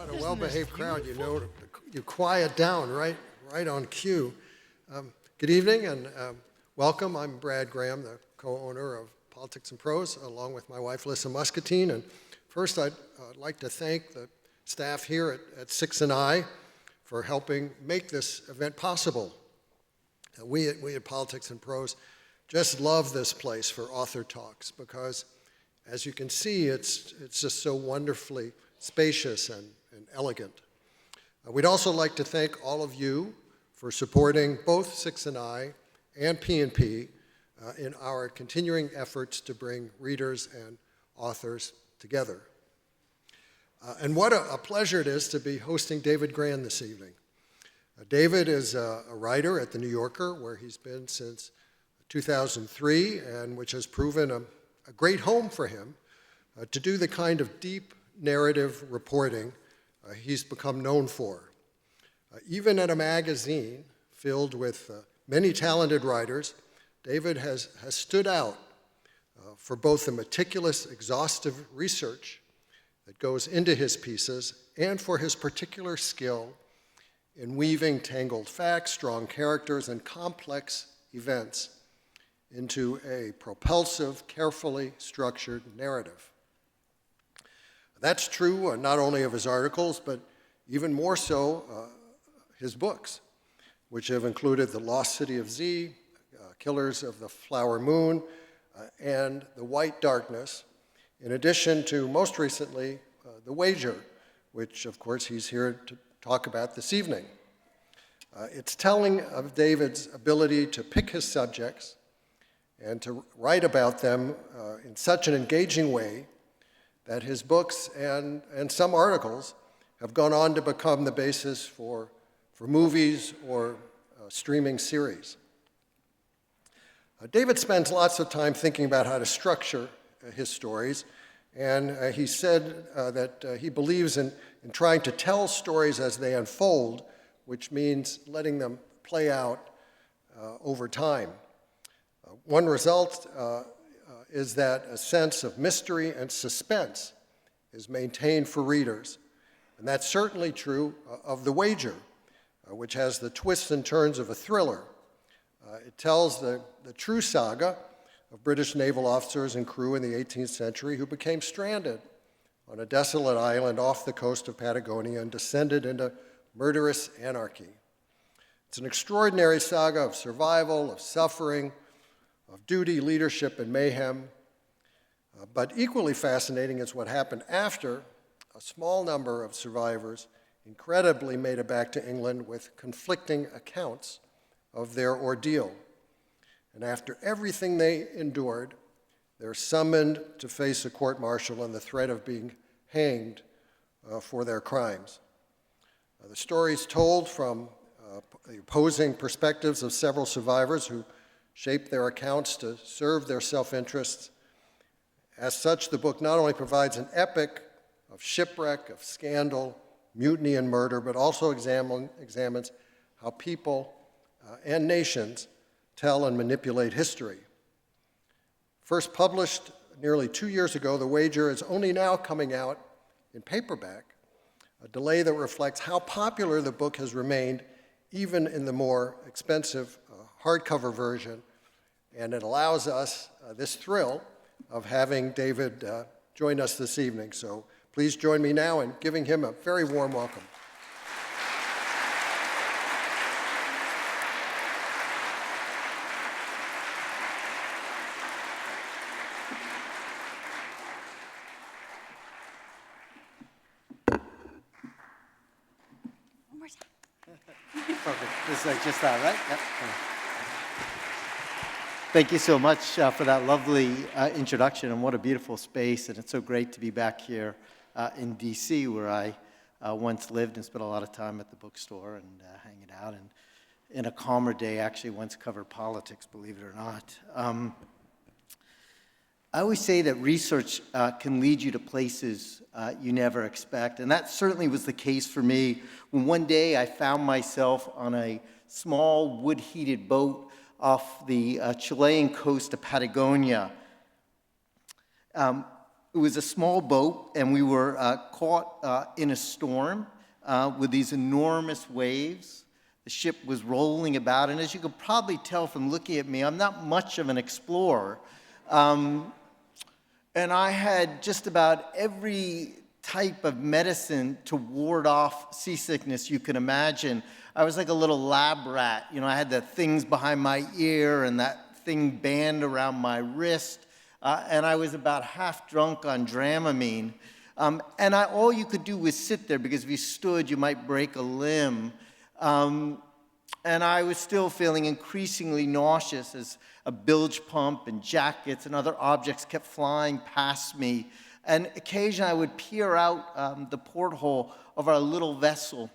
What a well-behaved crowd. You know, you quiet down right on cue. Good evening and welcome. I'm Brad Graham, the co-owner of Politics and Prose, along with my wife, Lissa Muscatine. And first, I'd like to thank the staff here at Six and I for helping make this event possible. We at Politics and Prose just love this place for author talks because, as you can see, it's just so wonderfully spacious and elegant. We'd also like to thank all of you for supporting both Six and I and P&P in our continuing efforts to bring readers and authors together. And what a pleasure it is to be hosting David Grann this evening. David is a writer at The New Yorker, where he's been since 2003, and which has proven a great home for him to do the kind of deep narrative reporting he's become known for. Even at a magazine filled with many talented writers, David has stood out for both the meticulous, exhaustive research that goes into his pieces and for his particular skill in weaving tangled facts, strong characters, and complex events into a propulsive, carefully structured narrative. That's true not only of his articles, but even more so his books, which have included The Lost City of Z, Killers of the Flower Moon, and The White Darkness, in addition to, most recently, The Wager, which, of course, he's here to talk about this evening. It's telling of David's ability to pick his subjects and to write about them in such an engaging way that his books and some articles have gone on to become the basis for movies or streaming series. David spends lots of time thinking about how to structure his stories, and he said that he believes in trying to tell stories as they unfold, which means letting them play out over time. One result is that a sense of mystery and suspense is maintained for readers. And that's certainly true of The Wager, which has the twists and turns of a thriller. It tells the true saga of British naval officers and crew in the 18th century who became stranded on a desolate island off the coast of Patagonia and descended into murderous anarchy. It's an extraordinary saga of survival, of suffering, of duty, leadership, and mayhem. But equally fascinating is what happened after a small number of survivors incredibly made it back to England with conflicting accounts of their ordeal. And after everything they endured, they're summoned to face a court-martial and the threat of being hanged for their crimes. The story is told from the opposing perspectives of several survivors who shaped their accounts to serve their self-interests. As such, the book not only provides an epic of shipwreck, of scandal, mutiny, and murder, but also examines how people and nations tell and manipulate history. First published nearly 2 years ago, The Wager is only now coming out in paperback, a delay that reflects how popular the book has remained even in the more expensive hardcover version, and it allows us this thrill of having David join us this evening. So please join me now in giving him a very warm welcome. One more time. Perfect. This is just that, right? Yep. Thank you so much for that lovely introduction, and what a beautiful space. And it's so great to be back here in DC, where I once lived and spent a lot of time at the bookstore and hanging out. And in a calmer day, actually once covered politics, believe it or not. I always say that research can lead you to places you never expect. And that certainly was the case for me when one day I found myself on a small wood-heated boat off the Chilean coast of Patagonia. It was a small boat, and we were caught in a storm with these enormous waves. The ship was rolling about, and as you could probably tell from looking at me, I'm not much of an explorer. And I had just about every type of medicine to ward off seasickness you can imagine. I was like a little lab rat. You know, I had the things behind my ear and that thing band around my wrist. And I was about half drunk on Dramamine. And all you could do was sit there, because if you stood, you might break a limb. And I was still feeling increasingly nauseous as a bilge pump and jackets and other objects kept flying past me. And occasionally I would peer out the porthole of our little vessel,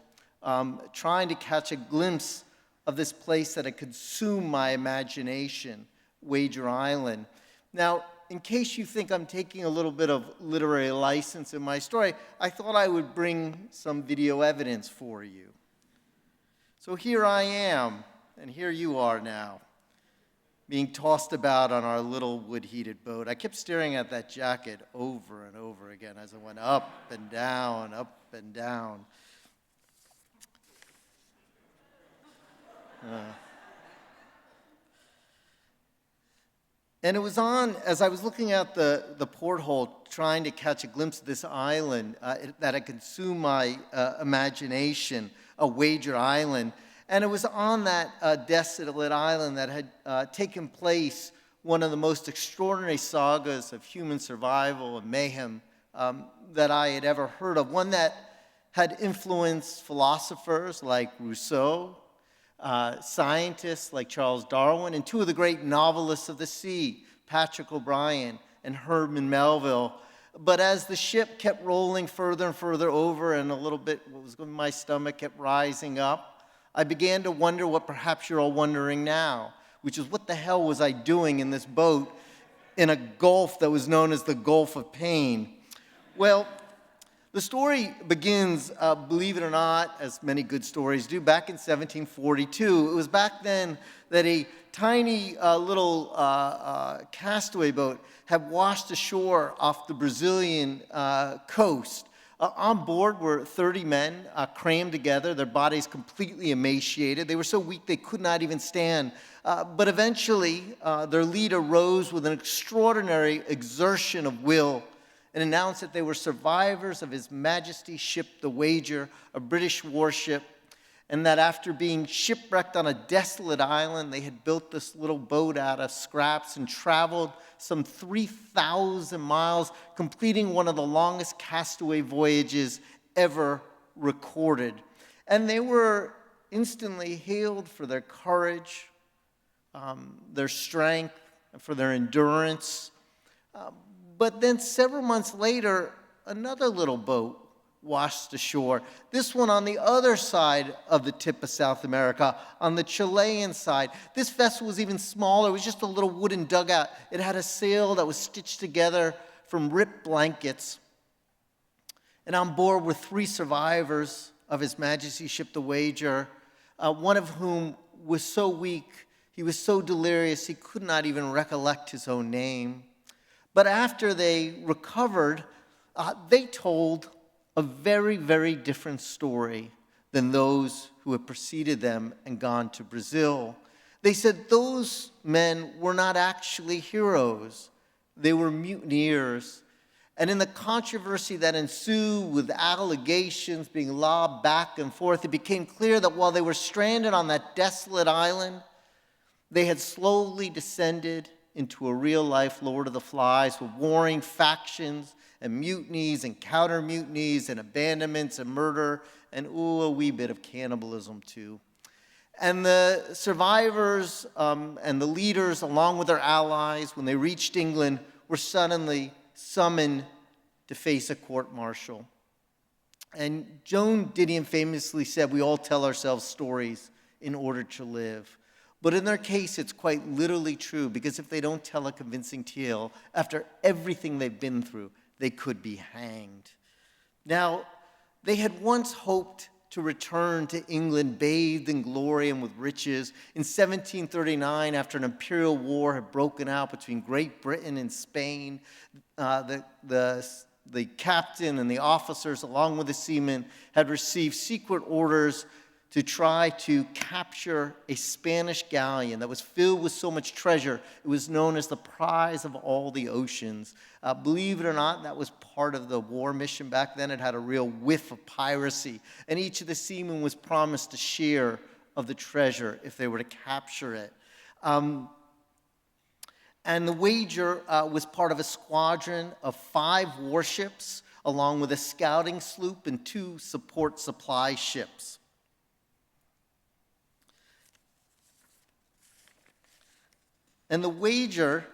trying to catch a glimpse of this place that had consumed my imagination, Wager Island. Now, in case you think I'm taking a little bit of literary license in my story, I thought I would bring some video evidence for you. So here I am, and here you are now, being tossed about on our little wood-heated boat. I kept staring at that jacket over and over again as I went up and down, up and down. And it was on, as I was looking out the porthole, trying to catch a glimpse of this island that had consumed my imagination, a Wager Island. And it was on that desolate island that had taken place one of the most extraordinary sagas of human survival and mayhem that I had ever heard of, one that had influenced philosophers like Rousseau, scientists like Charles Darwin, and two of the great novelists of the sea, Patrick O'Brian and Herman Melville. But as the ship kept rolling further and further over, and a little bit what was in my stomach kept rising up, I began to wonder what perhaps you're all wondering now, which is, what the hell was I doing in this boat in a gulf that was known as the Gulf of Pain? Well, the story begins, believe it or not, as many good stories do, back in 1742. It was back then that a tiny little castaway boat had washed ashore off the Brazilian coast. On board were 30 men crammed together, their bodies completely emaciated. They were so weak they could not even stand. But eventually, their leader rose with an extraordinary exertion of will and announced that they were survivors of His Majesty's ship, the Wager, a British warship, and that after being shipwrecked on a desolate island, they had built this little boat out of scraps and traveled some 3,000 miles, completing one of the longest castaway voyages ever recorded. And they were instantly hailed for their courage, their strength, and for their endurance. But then several months later, another little boat washed ashore. This one on the other side of the tip of South America, on the Chilean side. This vessel was even smaller. It was just a little wooden dugout. It had a sail that was stitched together from ripped blankets. And on board were 3 survivors of His Majesty's ship, the Wager, one of whom was so weak, he was so delirious, he could not even recollect his own name. But after they recovered, they told a very, very different story than those who had preceded them and gone to Brazil. They said those men were not actually heroes. They were mutineers. And in the controversy that ensued, with allegations being lobbed back and forth, it became clear that while they were stranded on that desolate island, they had slowly descended into a real-life Lord of the Flies with warring factions and mutinies and counter-mutinies and abandonments and murder and, a wee bit of cannibalism, too. And the survivors and the leaders, along with their allies, when they reached England, were suddenly summoned to face a court-martial. And Joan Didion famously said, "We all tell ourselves stories in order to live." But in their case, it's quite literally true, because if they don't tell a convincing tale, after everything they've been through, they could be hanged. Now, they had once hoped to return to England bathed in glory and with riches. In 1739, after an imperial war had broken out between Great Britain and Spain, the captain and the officers, along with the seamen, had received secret orders to try to capture a Spanish galleon that was filled with so much treasure. It was known as the prize of all the oceans. Believe it or not, that was part of the war mission back then. It had a real whiff of piracy. And each of the seamen was promised a share of the treasure if they were to capture it. And the wager was part of a squadron of 5 warships, along with a scouting sloop and 2 support supply ships. And the wager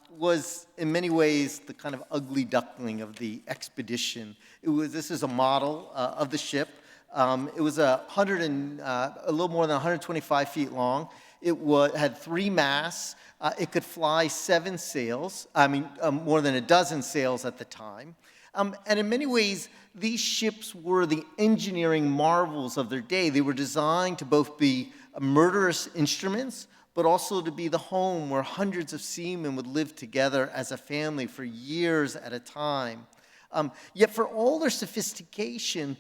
was, in many ways, the kind of ugly duckling of the expedition. This is a model of the ship. It was a little more than 125 feet long. It had 3 masts. It could fly 7 sails. More than a dozen sails at the time. And in many ways, these ships were the engineering marvels of their day. They were designed to both be murderous instruments, but also to be the home where hundreds of seamen would live together as a family for years at a time. Yet for all their sophistication,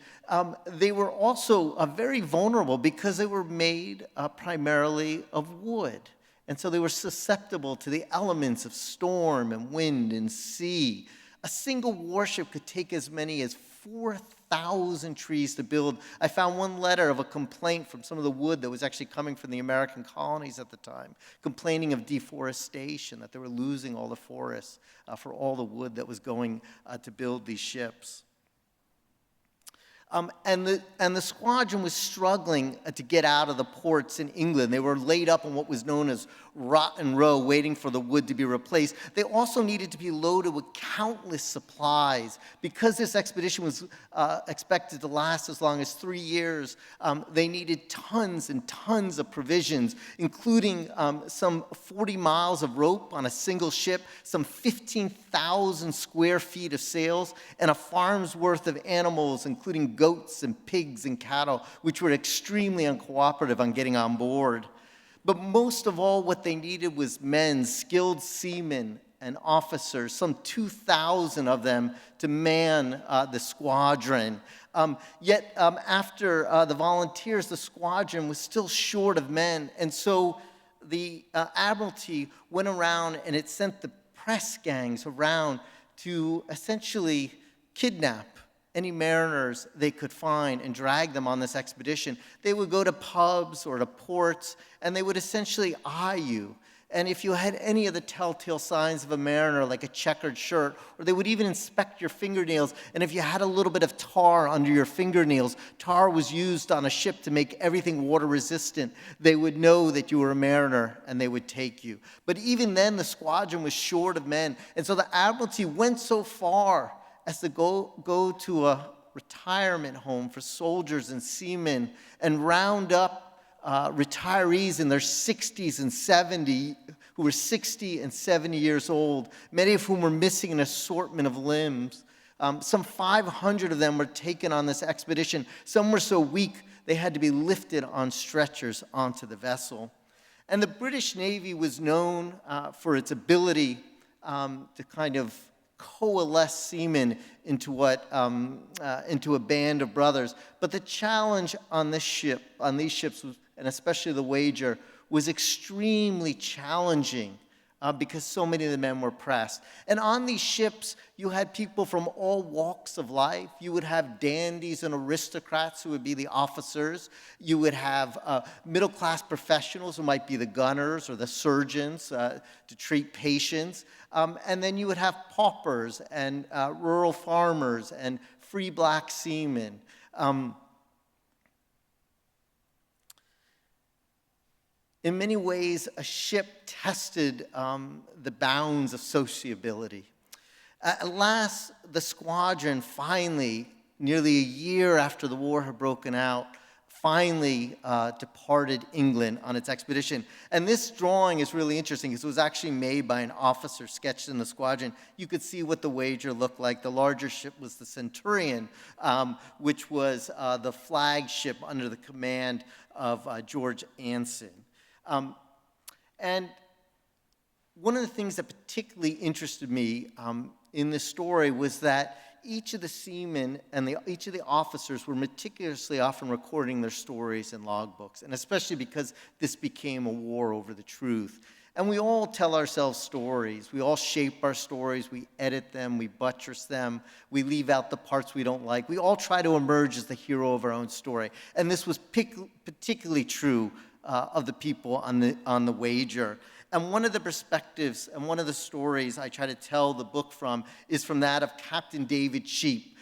they were also very vulnerable because they were made primarily of wood. And so they were susceptible to the elements of storm and wind and sea. A single warship could take as many as 4,000 trees to build. I found one letter of a complaint from some of the wood that was actually coming from the American colonies at the time, complaining of deforestation, that they were losing all the forests for all the wood that was going to build these ships. And the squadron was struggling to get out of the ports in England. They were laid up in what was known as Rotten Row, waiting for the wood to be replaced. They also needed to be loaded with countless supplies. Because this expedition was expected to last as long as 3 years, they needed tons and tons of provisions, including some 40 miles of rope on a single ship, some 15,000 square feet of sails, and a farm's worth of animals, including goats and pigs and cattle, which were extremely uncooperative on getting on board. But most of all, what they needed was men, skilled seamen and officers, some 2,000 of them to man the squadron. Yet after the volunteers, the squadron was still short of men. And so the Admiralty went around and it sent the press gangs around to essentially kidnap any mariners they could find and drag them on this expedition. They would go to pubs or to ports, and they would essentially eye you. And if you had any of the telltale signs of a mariner, like a checkered shirt, or they would even inspect your fingernails, and if you had a little bit of tar under your fingernails, tar was used on a ship to make everything water resistant, they would know that you were a mariner, and they would take you. But even then, the squadron was short of men, and so the Admiralty went so far as to go to a retirement home for soldiers and seamen and round up retirees in their 60s and 70s, who were 60 and 70 years old, many of whom were missing an assortment of limbs. Some 500 of them were taken on this expedition. Some were so weak they had to be lifted on stretchers onto the vessel. And the British Navy was known for its ability to kind of coalesce seamen into a band of brothers. But the challenge on these ships, and especially the wager, was extremely challenging because so many of the men were pressed. And on these ships, you had people from all walks of life. You would have dandies and aristocrats who would be the officers. You would have middle-class professionals who might be the gunners or the surgeons to treat patients. And then you would have paupers and rural farmers and free black seamen. In many ways, a ship tested the bounds of sociability. At last, the squadron finally, nearly a year after the war had broken out, finally departed England on its expedition. And this drawing is really interesting because it was actually made by an officer sketched in the squadron. You could see what the wager looked like. The larger ship was the Centurion, which was the flagship under the command of George Anson. And one of the things that particularly interested me in this story was that each of the seamen and each of the officers were meticulously often recording their stories in logbooks, and especially because this became a war over the truth. And we all tell ourselves stories. We all shape our stories. We edit them. We buttress them. We leave out the parts we don't like. We all try to emerge as the hero of our own story. And this was particularly true of the people on the wager. And one of the perspectives and one of the stories I try to tell the book from is from that of Captain David Sheep.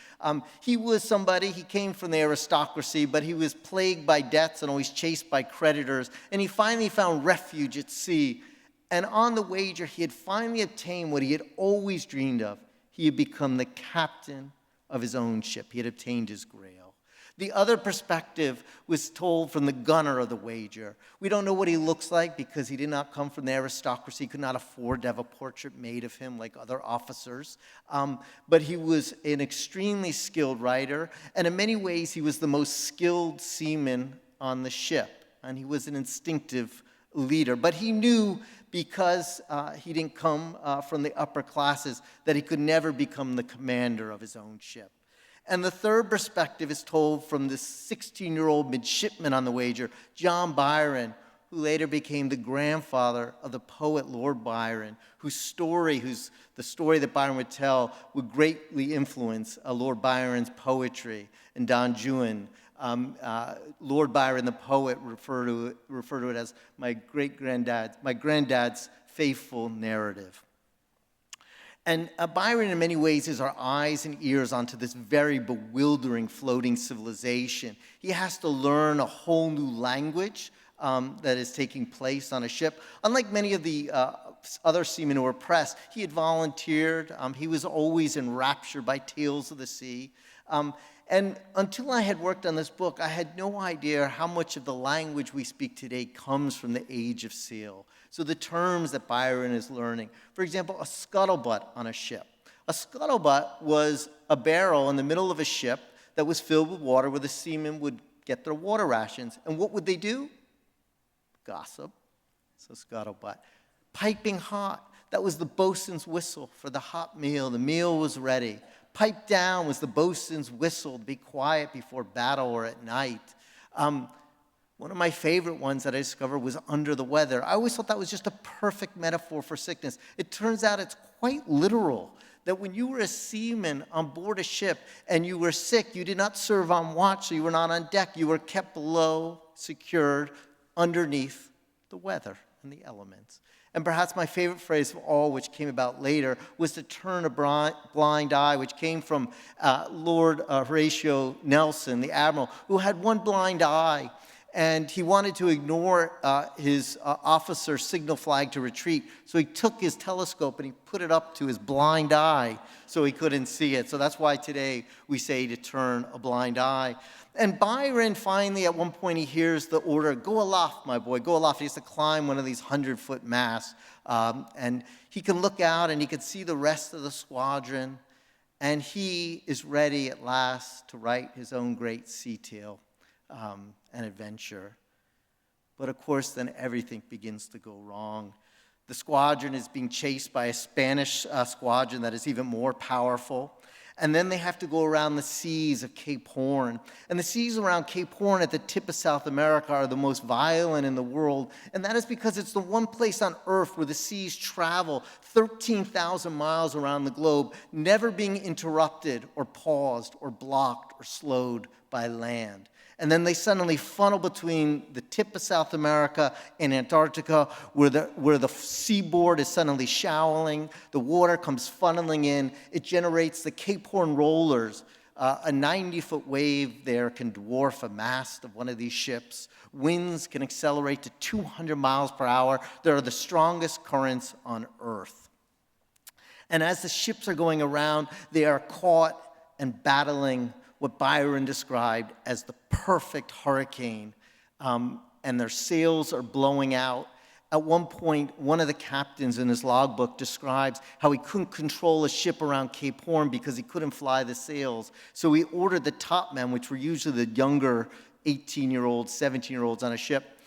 He was somebody, he came from the aristocracy, but he was plagued by debts and always chased by creditors. And he finally found refuge at sea. And on the wager, he had finally obtained what he had always dreamed of. He had become the captain of his own ship. He had obtained his grail. The other perspective was told from the gunner of the wager. We don't know what he looks like because he did not come from the aristocracy. He could not afford to have a portrait made of him like other officers. But he was an extremely skilled writer, and in many ways he was the most skilled seaman on the ship, and he was an instinctive leader. But he knew, because he didn't come from the upper classes, that he could never become the commander of his own ship. And the third perspective is told from this 16-year-old midshipman on the wager, John Byron, who later became the grandfather of the poet Lord Byron, the story that Byron would tell would greatly influence Lord Byron's poetry. And Don Juan, Lord Byron, the poet, refer to it as my granddad's faithful narrative. And Byron, in many ways, is our eyes and ears onto this very bewildering floating civilization. He has to learn a whole new language that is taking place on a ship. Unlike many of the other seamen who were pressed, he had volunteered. He was always enraptured by tales of the sea. And until I had worked on this book, I had no idea how much of the language we speak today comes from the age of sail. So the terms that Byron is learning. For example, a scuttlebutt on a ship. A scuttlebutt was a barrel in the middle of a ship that was filled with water where the seamen would get their water rations. And what would they do? Gossip. So scuttlebutt. Piping hot. That was the boatswain's whistle for the hot meal. The meal was ready. Pipe down was the boatswain's whistle to be quiet before battle or at night. One of my favorite ones that I discovered was under the weather. I always thought that was just a perfect metaphor for sickness. It turns out it's quite literal, that when you were a seaman on board a ship and you were sick, you did not serve on watch, so you were not on deck. You were kept below, secured, underneath the weather and the elements. And perhaps my favorite phrase of all, which came about later, was to turn a blind eye, which came from Lord Horatio Nelson, the admiral, who had one blind eye. And he wanted to ignore his officer's signal flag to retreat. So he took his telescope and he put it up to his blind eye so he couldn't see it. So that's why today we say to turn a blind eye. And Byron finally, at one point, he hears the order, go aloft, my boy, go aloft. He has to climb one of these 100-foot masts. And he can look out and he can see the rest of the squadron. And he is ready at last to write his own great sea tale. An adventure. But of course, then everything begins to go wrong. The squadron is being chased by a Spanish squadron that is even more powerful. And then they have to go around the seas of Cape Horn. And the seas around Cape Horn at the tip of South America are the most violent in the world. And that is because it's the one place on Earth where the seas travel 13,000 miles around the globe, never being interrupted or paused or blocked or slowed by land. And then they suddenly funnel between the tip of South America and Antarctica, where the seaboard is suddenly showering, the water comes funneling in, it generates the Cape Horn rollers. A 90-foot wave there can dwarf a mast of one of these ships. Winds can accelerate to 200 miles per hour. There are the strongest currents on Earth. And as the ships are going around, they are caught and battling what Byron described as the perfect hurricane, and their sails are blowing out. At one point, one of the captains in his logbook describes how he couldn't control a ship around Cape Horn because he couldn't fly the sails. So he ordered the topmen, which were usually the younger 18-year-olds, 17-year-olds on a ship,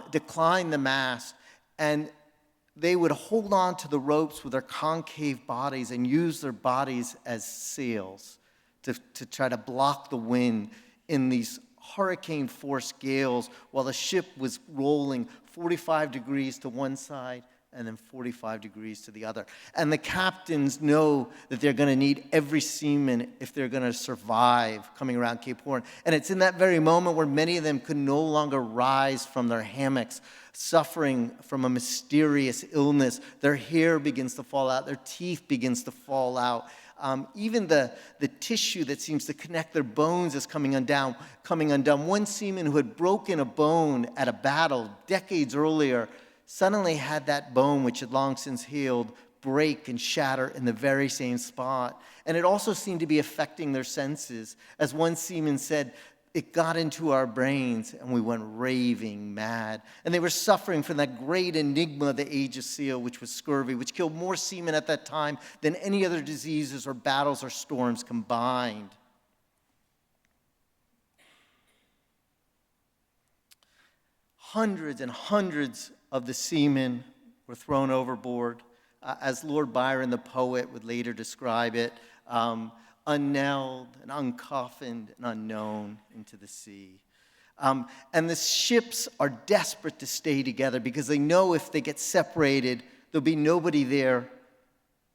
decline the mast, and they would hold on to the ropes with their concave bodies and use their bodies as sails to try to block the wind in these hurricane-force gales while the ship was rolling 45 degrees to one side and then 45 degrees to the other. And the captains know that they're going to need every seaman if they're going to survive coming around Cape Horn. And it's in that very moment where many of them could no longer rise from their hammocks, suffering from a mysterious illness. Their hair begins to fall out. Their teeth begins to fall out. Even the tissue that seems to connect their bones is coming undone. One seaman who had broken a bone at a battle decades earlier suddenly had that bone, which had long since healed, break and shatter in the very same spot. And it also seemed to be affecting their senses. As one seaman said, it got into our brains and we went raving mad. And they were suffering from that great enigma of the age of seal, which was scurvy, which killed more seamen at that time than any other diseases or battles or storms combined. Hundreds and hundreds of the seamen were thrown overboard. As Lord Byron, the poet, would later describe it, unknelled and uncoffined and unknown into the sea. And the ships are desperate to stay together because they know if they get separated, there'll be nobody there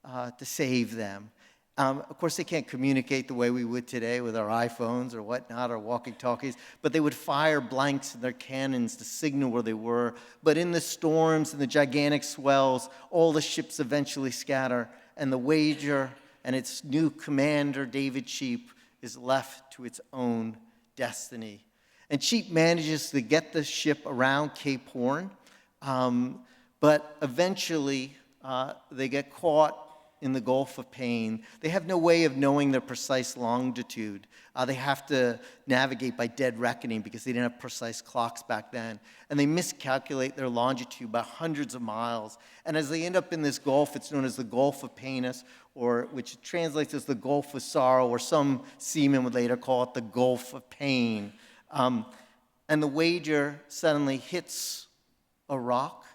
to save them. Of course, they can't communicate the way we would today with our iPhones or whatnot, or walkie-talkies, but they would fire blanks in their cannons to signal where they were. But in the storms and the gigantic swells, all the ships eventually scatter, and the Wager and its new commander, David Cheap, is left to its own destiny. And Cheap manages to get the ship around Cape Horn, but eventually they get caught in the Gulf of Pain. They have no way of knowing their precise longitude. They have to navigate by dead reckoning because they didn't have precise clocks back then. And they miscalculate their longitude by hundreds of miles. And as they end up in this gulf, it's known as the Gulf of Painus, or which translates as the Gulf of Sorrow, or some seamen would later call it the Gulf of Pain. And the Wager suddenly hits a rock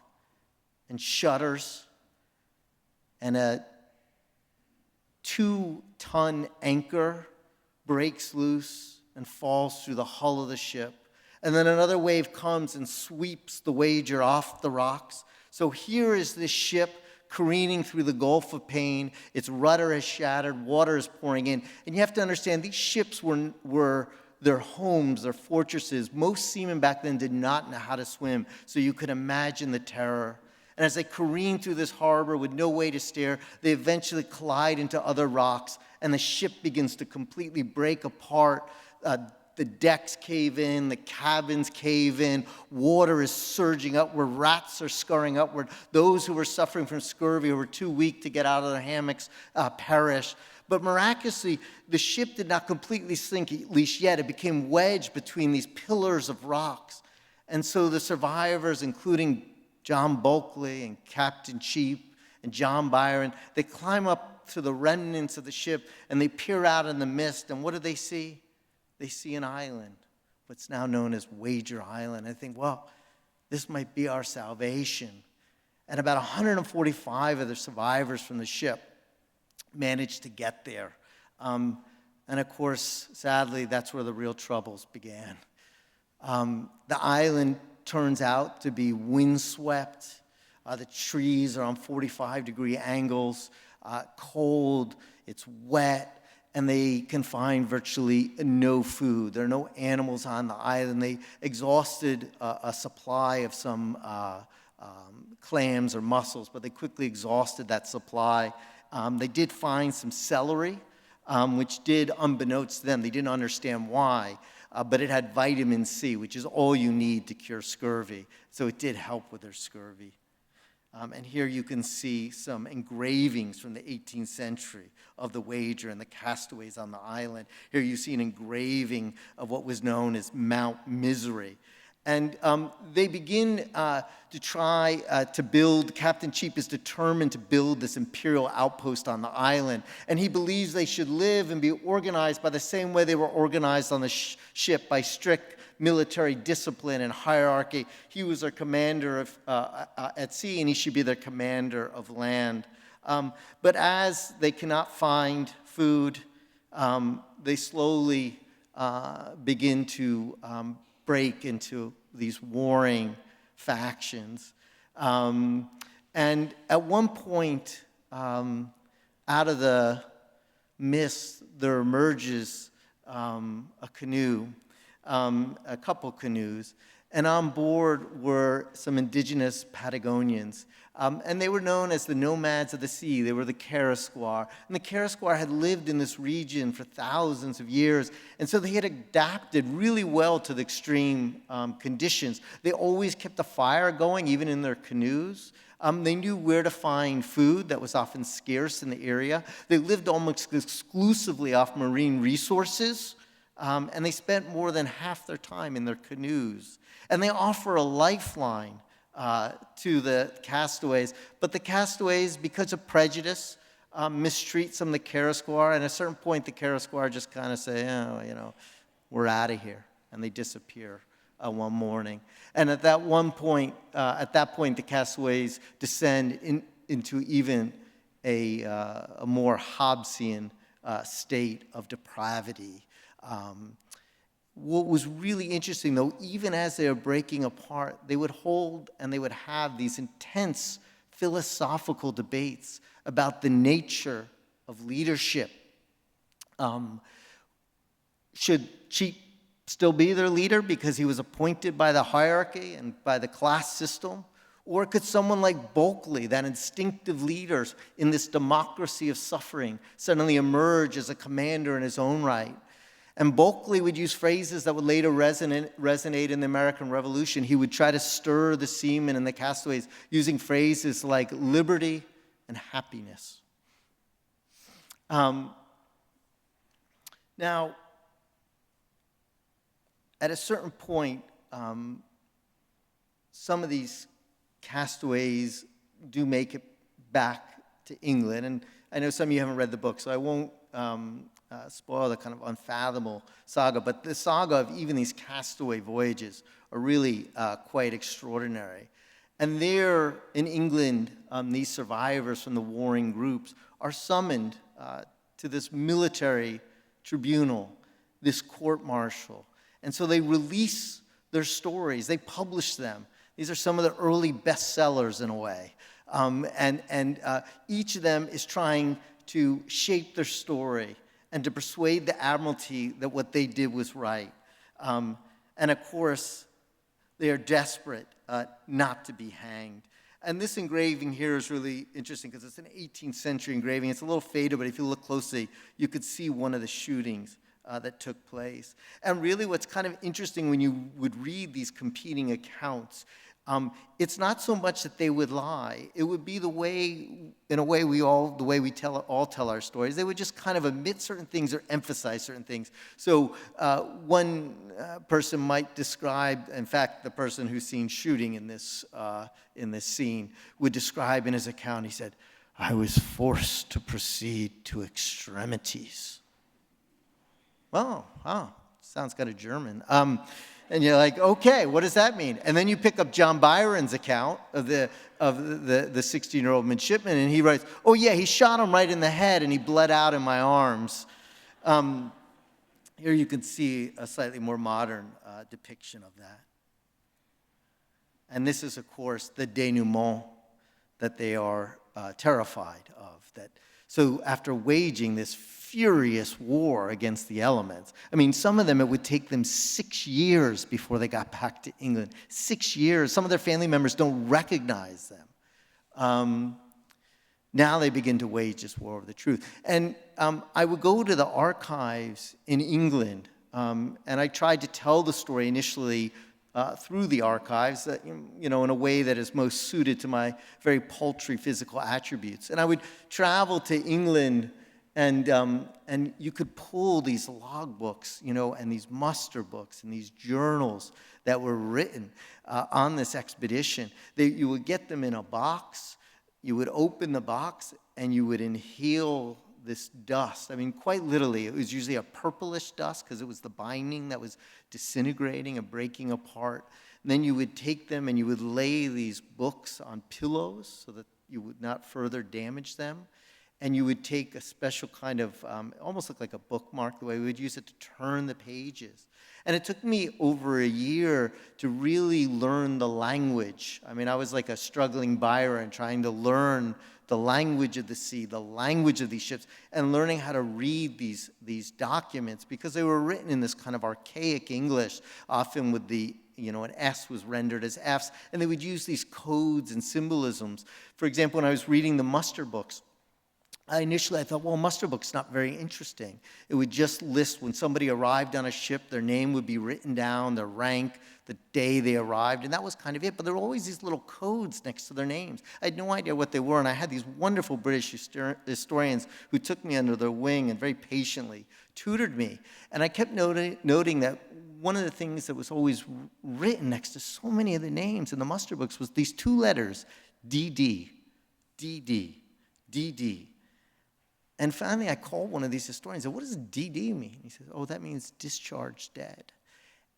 and shudders, and a 2-ton anchor breaks loose and falls through the hull of the ship. And then another wave comes and sweeps the Wager off the rocks. So here is this ship careening through the Gulf of Pain. Its rudder is shattered, water is pouring in. And you have to understand, these ships were their homes, their fortresses. Most seamen back then did not know how to swim, so you could imagine the terror. And as they careen through this harbor with no way to steer, they eventually collide into other rocks, and the ship begins to completely break apart. The decks cave in, the cabins cave in, water is surging upward, rats are scurrying upward. Those who were suffering from scurvy, who were too weak to get out of their hammocks, perish. But miraculously, the ship did not completely sink, at least yet. It became wedged between these pillars of rocks. And so the survivors, including John Bulkley and Captain Cheap and John Byron, they climb up to the remnants of the ship and they peer out in the mist, and what do they see? They see an island, what's now known as Wager Island. I think, well, this might be our salvation. And about 145 of the survivors from the ship managed to get there. And of course, sadly, that's where the real troubles began. The island turns out to be windswept. The trees are on 45-degree angles, cold, it's wet, and they can find virtually no food. There are no animals on the island. They exhausted a supply of some clams or mussels, but they quickly exhausted that supply. They did find some celery, which did, unbeknownst to them, they didn't understand why, but it had vitamin C, which is all you need to cure scurvy. So it did help with their scurvy. And here you can see some engravings from the 18th century of the wager and the castaways on the island. Here you see an engraving of what was known as Mount Misery. And they begin to try to build, Captain Cheap is determined to build this imperial outpost on the island. And he believes they should live and be organized by the same way they were organized on the ship, by strict military discipline and hierarchy. He was their commander of, at sea, and he should be their commander of land. But as they cannot find food, they slowly begin to break into these warring factions. And at one point, out of the mist, there emerges a canoe, a couple canoes, and on board were some indigenous Patagonians. And they were known as the nomads of the sea. They were the Carasquar. And the Carasquar had lived in this region for thousands of years. And so they had adapted really well to the extreme conditions. They always kept a fire going, even in their canoes. They knew where to find food that was often scarce in the area. They lived almost exclusively off marine resources. And they spent more than half their time in their canoes. And they offer a lifeline to the castaways. But the castaways, because of prejudice, mistreat some of the Carasquar. And at a certain point, the Carasquar just kind of say, oh, you know, we're out of here. And they disappear one morning. And at that point, the castaways descend into even a more Hobbesian state of depravity. What was really interesting, though, even as they were breaking apart, they would hold and they would have these intense philosophical debates about the nature of leadership. Should Cheap still be their leader because he was appointed by the hierarchy and by the class system? Or could someone like Bulkley, that instinctive leader in this democracy of suffering, suddenly emerge as a commander in his own right? And Bulkley would use phrases that would later resonate in the American Revolution. He would try to stir the seamen and the castaways using phrases like liberty and happiness. Now, at a certain point, some of these castaways do make it back to England. And I know some of you haven't read the book, so I won't spoil the kind of unfathomable saga, but the saga of even these castaway voyages are really quite extraordinary. And there in England, these survivors from the warring groups are summoned to this military tribunal, this court-martial. And so they release their stories, they publish them. These are some of the early bestsellers in a way. And each of them is trying to shape their story and to persuade the Admiralty that what they did was right. And of course, they are desperate not to be hanged. And this engraving here is really interesting because it's an 18th century engraving. It's a little faded, but if you look closely, you could see one of the shootings that took place. And really what's kind of interesting when you would read these competing accounts, it's not so much that they would lie. It would be the way, in a way, the way we all tell our stories. They would just kind of omit certain things or emphasize certain things. So one person might describe, in fact, the person who's seen shooting in this scene would describe in his account, he said, "I was forced to proceed to extremities." Well, sounds kind of German. And you're like, okay, what does that mean? And then you pick up John Byron's account of the 16-year-old midshipman, and he writes, oh yeah, he shot him right in the head, and he bled out in my arms. Here you can see a slightly more modern depiction of that. And this is, of course, the denouement that they are terrified of. So after waging this furious war against the elements, I mean, some of them, it would take them 6 years before they got back to England. 6 years. Some of their family members don't recognize them. Now they begin to wage this war of the truth. And I would go to the archives in England, and I tried to tell the story initially through the archives, in a way that is most suited to my very paltry physical attributes. And I would travel to England, and you could pull these logbooks, and these muster books and these journals that were written on this expedition. You would get them in a box. You would open the box, and you would inhale this dust. I mean, quite literally, it was usually a purplish dust because it was the binding that was disintegrating and breaking apart. And then you would take them and you would lay these books on pillows so that you would not further damage them. And you would take a special kind of, almost looked like a bookmark, the way we would use it to turn the pages. And it took me over a year to really learn the language. I mean, I was like a struggling Byron trying to learn the language of the sea, the language of these ships, and learning how to read these documents, because they were written in this kind of archaic English, often with an S was rendered as Fs, and they would use these codes and symbolisms. For example, when I was reading the muster books, initially I thought, well, muster book's not very interesting. It would just list when somebody arrived on a ship, their name would be written down, their rank, the day they arrived, and that was kind of it. But there were always these little codes next to their names. I had no idea what they were, and I had these wonderful British historians who took me under their wing and very patiently tutored me. And I kept noting that one of the things that was always written next to so many of the names in the muster books was these two letters, DD, DD, DD. And finally, I called one of these historians and said, what does DD mean? He says, oh, that means discharged dead.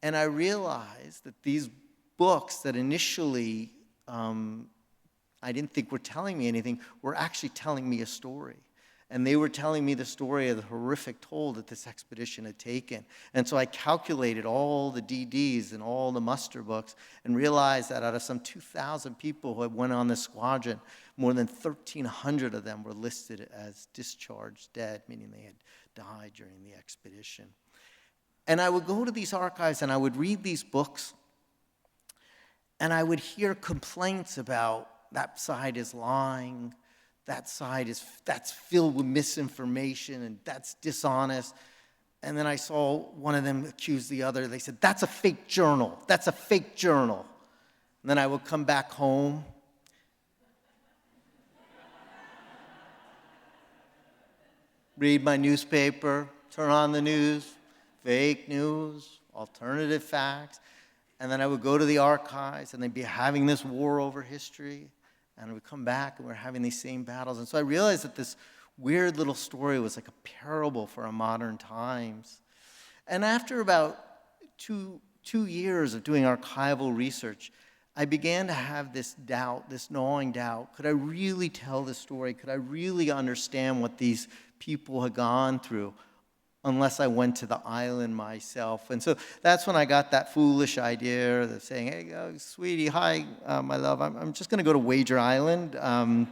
And I realized that these books that initially I didn't think were telling me anything were actually telling me a story. And they were telling me the story of the horrific toll that this expedition had taken. And so I calculated all the DDs and all the muster books and realized that out of some 2,000 people who had went on this squadron, more than 1,300 of them were listed as discharged dead, meaning they had died during the expedition. And I would go to these archives and I would read these books, and I would hear complaints about that side is lying, that's filled with misinformation, and that's dishonest. And then I saw one of them accuse the other. They said, that's a fake journal. That's a fake journal. And then I would come back home. Read my newspaper, turn on the news, fake news, alternative facts. And then I would go to the archives, and they'd be having this war over history. And we come back, and we're having these same battles. And so I realized that this weird little story was like a parable for our modern times. And after about two years of doing archival research, I began to have this doubt, this gnawing doubt. Could I really tell this story? Could I really understand what these people had gone through unless I went to the island myself? And so that's when I got that foolish idea of saying, hey, sweetie, hi, my love, I'm just going to go to Wager Island. I'm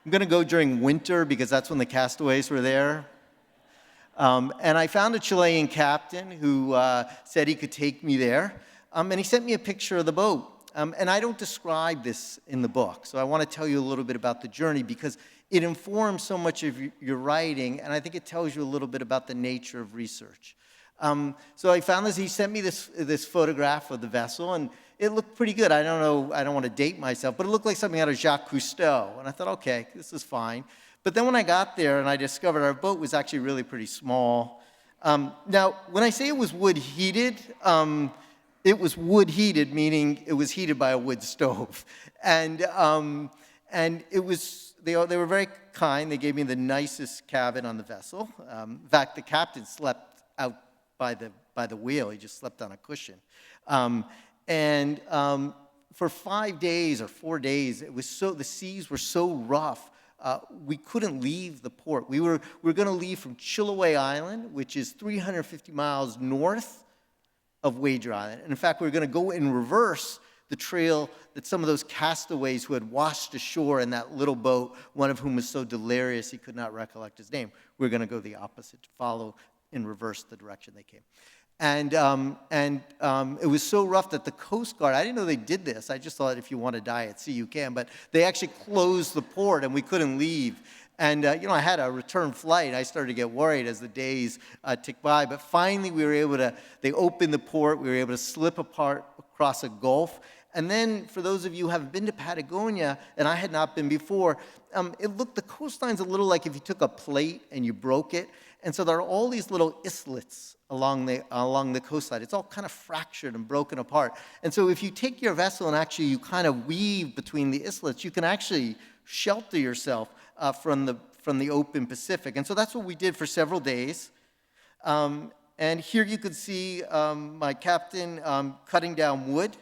going to go during winter because that's when the castaways were there. And I found a Chilean captain who said he could take me there. And he sent me a picture of the boat. And I don't describe this in the book, so I want to tell you a little bit about the journey because it informs so much of your writing, and I think it tells you a little bit about the nature of research. So I found this. He sent me this photograph of the vessel, and it looked pretty good. I don't know, I don't want to date myself, but it looked like something out of Jacques Cousteau. And I thought, okay, this is fine. But then when I got there and I discovered our boat was actually really pretty small. Now, when I say it was wood-heated, it was wood-heated, meaning it was heated by a wood stove. And it was, they were very kind. They gave me the nicest cabin on the vessel. In fact, the captain slept out by the wheel. He just slept on a cushion. For 5 days or 4 days, the seas were so rough, we couldn't leave the port. We were going to leave from Chiloé Island, which is 350 miles north of Wager Island. And in fact, we were going to go in reverse the trail that some of those castaways who had washed ashore in that little boat, one of whom was so delirious he could not recollect his name. We were going to go the opposite, to follow in reverse the direction they came. And it was so rough that the Coast Guard, I didn't know they did this. I just thought if you want to die at sea, you can. But they actually closed the port, and we couldn't leave. And, I had a return flight. I started to get worried as the days ticked by. But finally, they opened the port. We were able to slip across a gulf. And then, for those of you who haven't been to Patagonia, and I had not been before, the coastline's a little like if you took a plate and you broke it. And so there are all these little islets along the coastline. It's all kind of fractured and broken apart. And so if you take your vessel and actually you kind of weave between the islets, you can actually shelter yourself from the open Pacific. And so that's what we did for several days. And here you can see my captain cutting down wood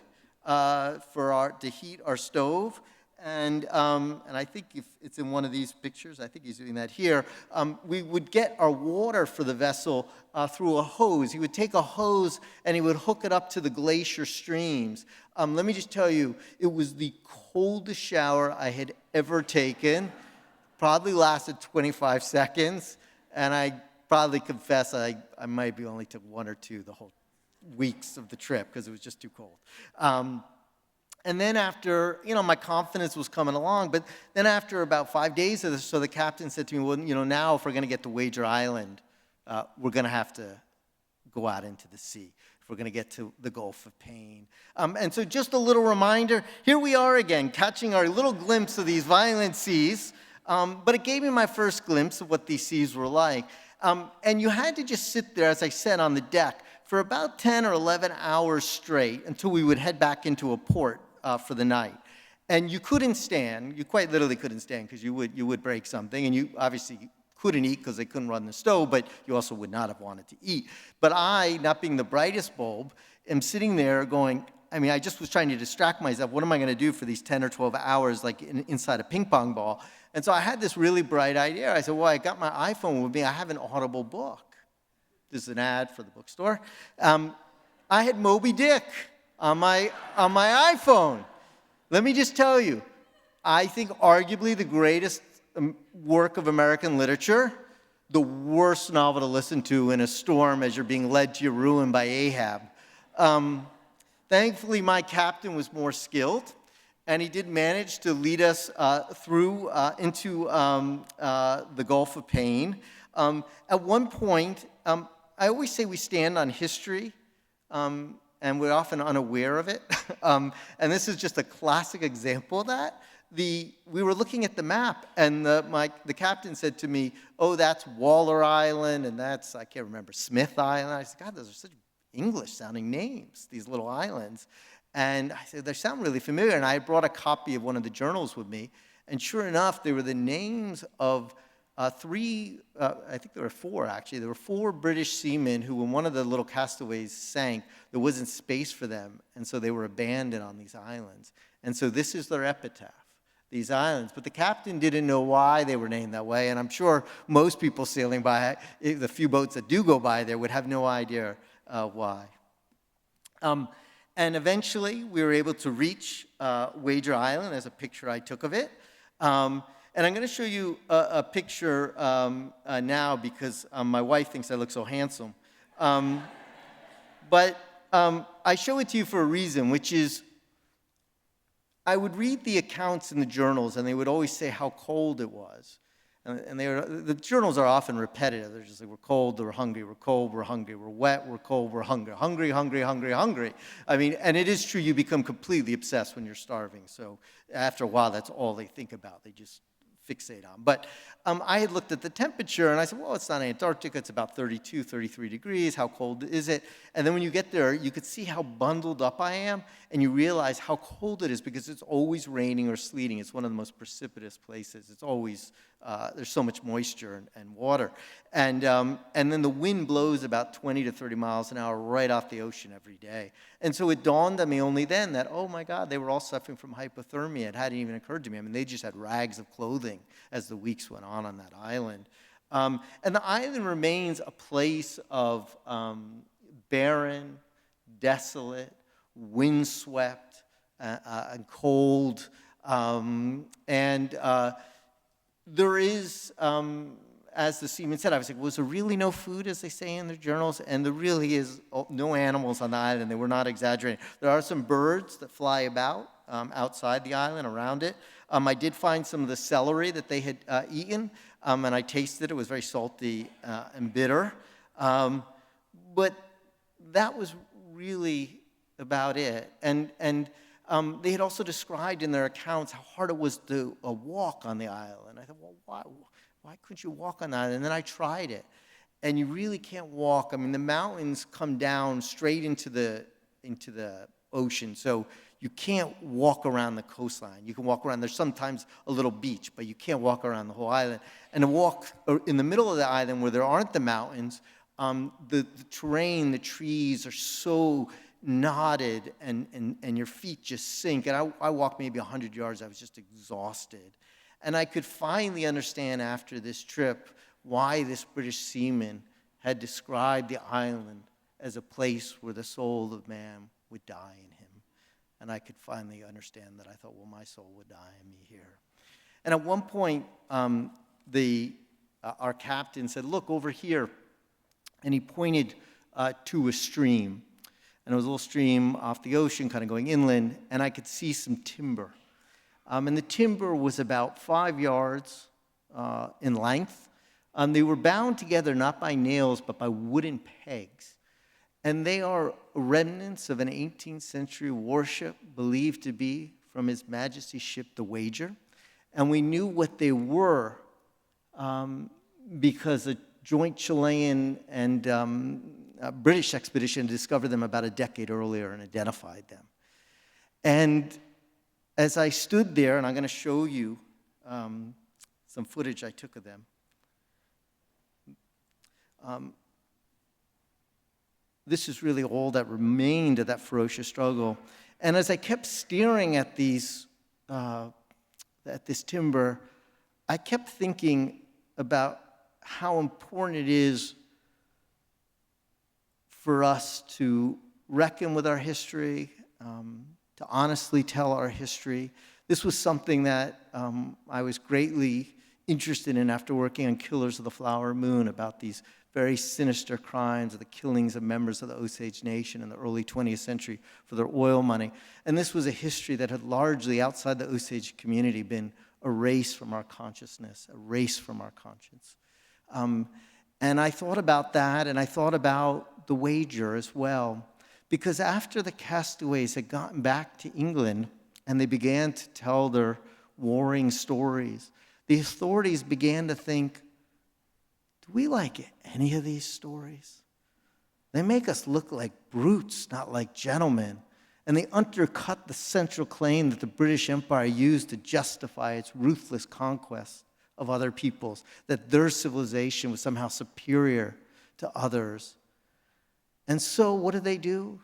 to heat our stove. And I think if it's in one of these pictures, I think he's doing that here, we would get our water for the vessel through a hose. He would take a hose and he would hook it up to the glacier streams. Let me just tell you, it was the coldest shower I had ever taken. Probably lasted 25 seconds. And I probably confess I might be only took 1 or 2 the whole weeks of the trip because it was just too cold. And then after, my confidence was coming along, but then after about 5 days of this, so the captain said to me, well, now if we're going to get to Wager Island, we're going to have to go out into the sea if we're going to get to the Gulf of Pain. And so just a little reminder, here we are again, catching our little glimpse of these violent seas, but it gave me my first glimpse of what these seas were like. And you had to just sit there, as I said, on the deck for about 10 or 11 hours straight until we would head back into a port for the night. And you couldn't stand, you quite literally couldn't stand because you would break something, and you obviously couldn't eat because they couldn't run the stove, but you also would not have wanted to eat. But I, not being the brightest bulb, am sitting there going, I just was trying to distract myself. What am I going to do for these 10 or 12 hours like inside a ping pong ball? And so I had this really bright idea. I said, well, I got my iPhone with me. I have an Audible book. This is an ad for the bookstore. I had Moby Dick on my iPhone. Let me just tell you, I think arguably the greatest work of American literature, the worst novel to listen to in a storm as you're being led to your ruin by Ahab. Thankfully, my captain was more skilled, and he did manage to lead us through into the Gulf of Pain. At one point, I always say we stand on history, and we're often unaware of it. And this is just a classic example of that. We were looking at the map, and the captain said to me, oh, that's Waller Island, and that's, I can't remember, Smith Island. I said, God, those are such English-sounding names, these little islands. And I said, they sound really familiar. And I brought a copy of one of the journals with me, and sure enough, they were the names of I think there were 4, actually. There were 4 British seamen who, when one of the little castaways sank, there wasn't space for them, and so they were abandoned on these islands. And so this is their epitaph, these islands. But the captain didn't know why they were named that way, and I'm sure most people sailing by, the few boats that do go by there, would have no idea why. And eventually, we were able to reach Wager Island. There's a picture I took of it. And I'm going to show you a picture now because my wife thinks I look so handsome. But I show it to you for a reason, which is I would read the accounts in the journals, and they would always say how cold it was. And the journals are often repetitive. They're just like, we're cold, we're hungry, we're cold, we're hungry, we're wet, we're cold, we're hungry, hungry, hungry, hungry, hungry. And it is true, you become completely obsessed when you're starving. So after a while, that's all they think about. They just fixate on. But I had looked at the temperature, and I said, well, it's not Antarctica. It's about 32, 33 degrees. How cold is it? And then when you get there, you could see how bundled up I am, and you realize how cold it is because it's always raining or sleeting. It's one of the most precipitous places. It's always, there's so much moisture and water. And then the wind blows about 20 to 30 miles an hour right off the ocean every day. And so it dawned on me only then that, oh my God, they were all suffering from hypothermia. It hadn't even occurred to me. They just had rags of clothing as the weeks went on that island. And the island remains a place of barren, desolate, windswept, and cold. There is, as the seaman said, I was like, was there really no food, as they say in their journals? And there really is no animals on the island. They were not exaggerating. There are some birds that fly about outside the island, around it. I did find some of the celery that they had eaten, and I tasted it. It was very salty and bitter. But that was really about it. And they had also described in their accounts how hard it was to walk on the island. I thought, well, why couldn't you walk on the island? And then I tried it. And you really can't walk. I mean, the mountains come down straight into the ocean, so you can't walk around the coastline. You can walk around. There's sometimes a little beach, but you can't walk around the whole island. And to walk in the middle of the island where there aren't the mountains, the terrain, the trees are so knotted, and your feet just sink. And I walked maybe 100 yards. I was just exhausted. And I could finally understand after this trip why this British seaman had described the island as a place where the soul of man would die in him. And I could finally understand that. I thought, well, my soul would die in me here. And at one point, our captain said, look, over here. And he pointed to a stream. And it was a little stream off the ocean, kind of going inland, and I could see some timber. And the timber was about 5 yards in length. They were bound together not by nails, but by wooden pegs. And they are remnants of an 18th century warship believed to be from His Majesty's ship, the Wager. And we knew what they were because a joint Chilean and British expedition discovered them about a decade earlier and identified them. And as I stood there, and I'm going to show you some footage I took of them, this is really all that remained of that ferocious struggle. And as I kept staring at this timber, I kept thinking about how important it is for us to reckon with our history, to honestly tell our history. This was something that I was greatly interested in after working on Killers of the Flower Moon, about these very sinister crimes of the killings of members of the Osage Nation in the early 20th century for their oil money. And this was a history that had largely, outside the Osage community, been erased from our consciousness, erased from our conscience. And I thought about that, and I thought about the Wager as well, because after the castaways had gotten back to England and they began to tell their warring stories, the authorities began to think, do we like any of these stories? They make us look like brutes, not like gentlemen. And they undercut the central claim that the British Empire used to justify its ruthless conquest of other peoples, that their civilization was somehow superior to others. And so what do?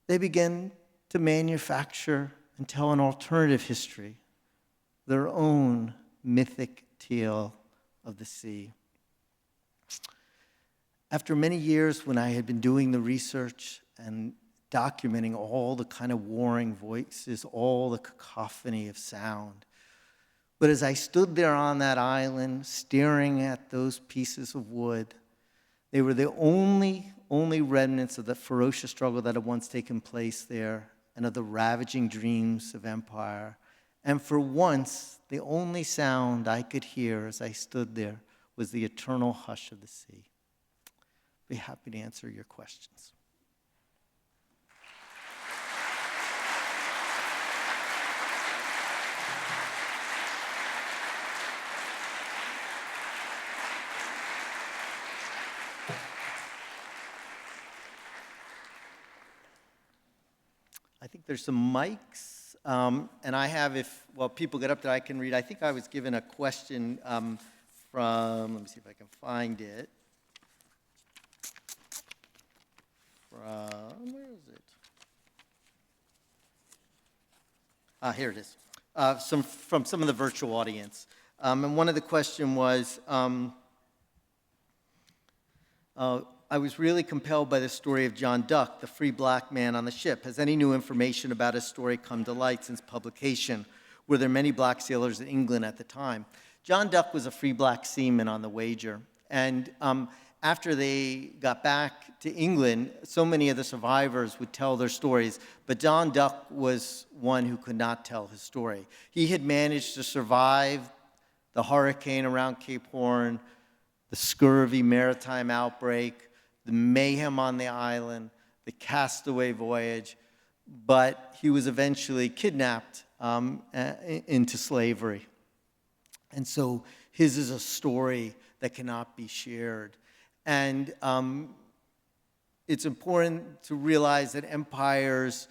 They begin to manufacture and tell an alternative history, their own mythic tale of the sea. After many years, when I had been doing the research and documenting all the kind of warring voices, all the cacophony of sound, but as I stood there on that island, staring at those pieces of wood, they were the only remnants of the ferocious struggle that had once taken place there and of the ravaging dreams of empire. And for once, the only sound I could hear as I stood there was the eternal hush of the sea. Be happy to answer your questions. I think there's some mics. And I have, people get up there, I can read. I think I was given a question from, let me see if I can find it. Where is it? Here it is. From some of the virtual audience. And one of the questions was, I was really compelled by the story of John Duck, the free black man on the ship. Has any new information about his story come to light since publication? Were there many black sailors in England at the time? John Duck was a free black seaman on the Wager. And after they got back to England, so many of the survivors would tell their stories, but John Duck was one who could not tell his story. He had managed to survive the hurricane around Cape Horn, the scurvy maritime outbreak, the mayhem on the island, the castaway voyage, but he was eventually kidnapped into slavery. And so his is a story that cannot be shared. And it's important to realize that empires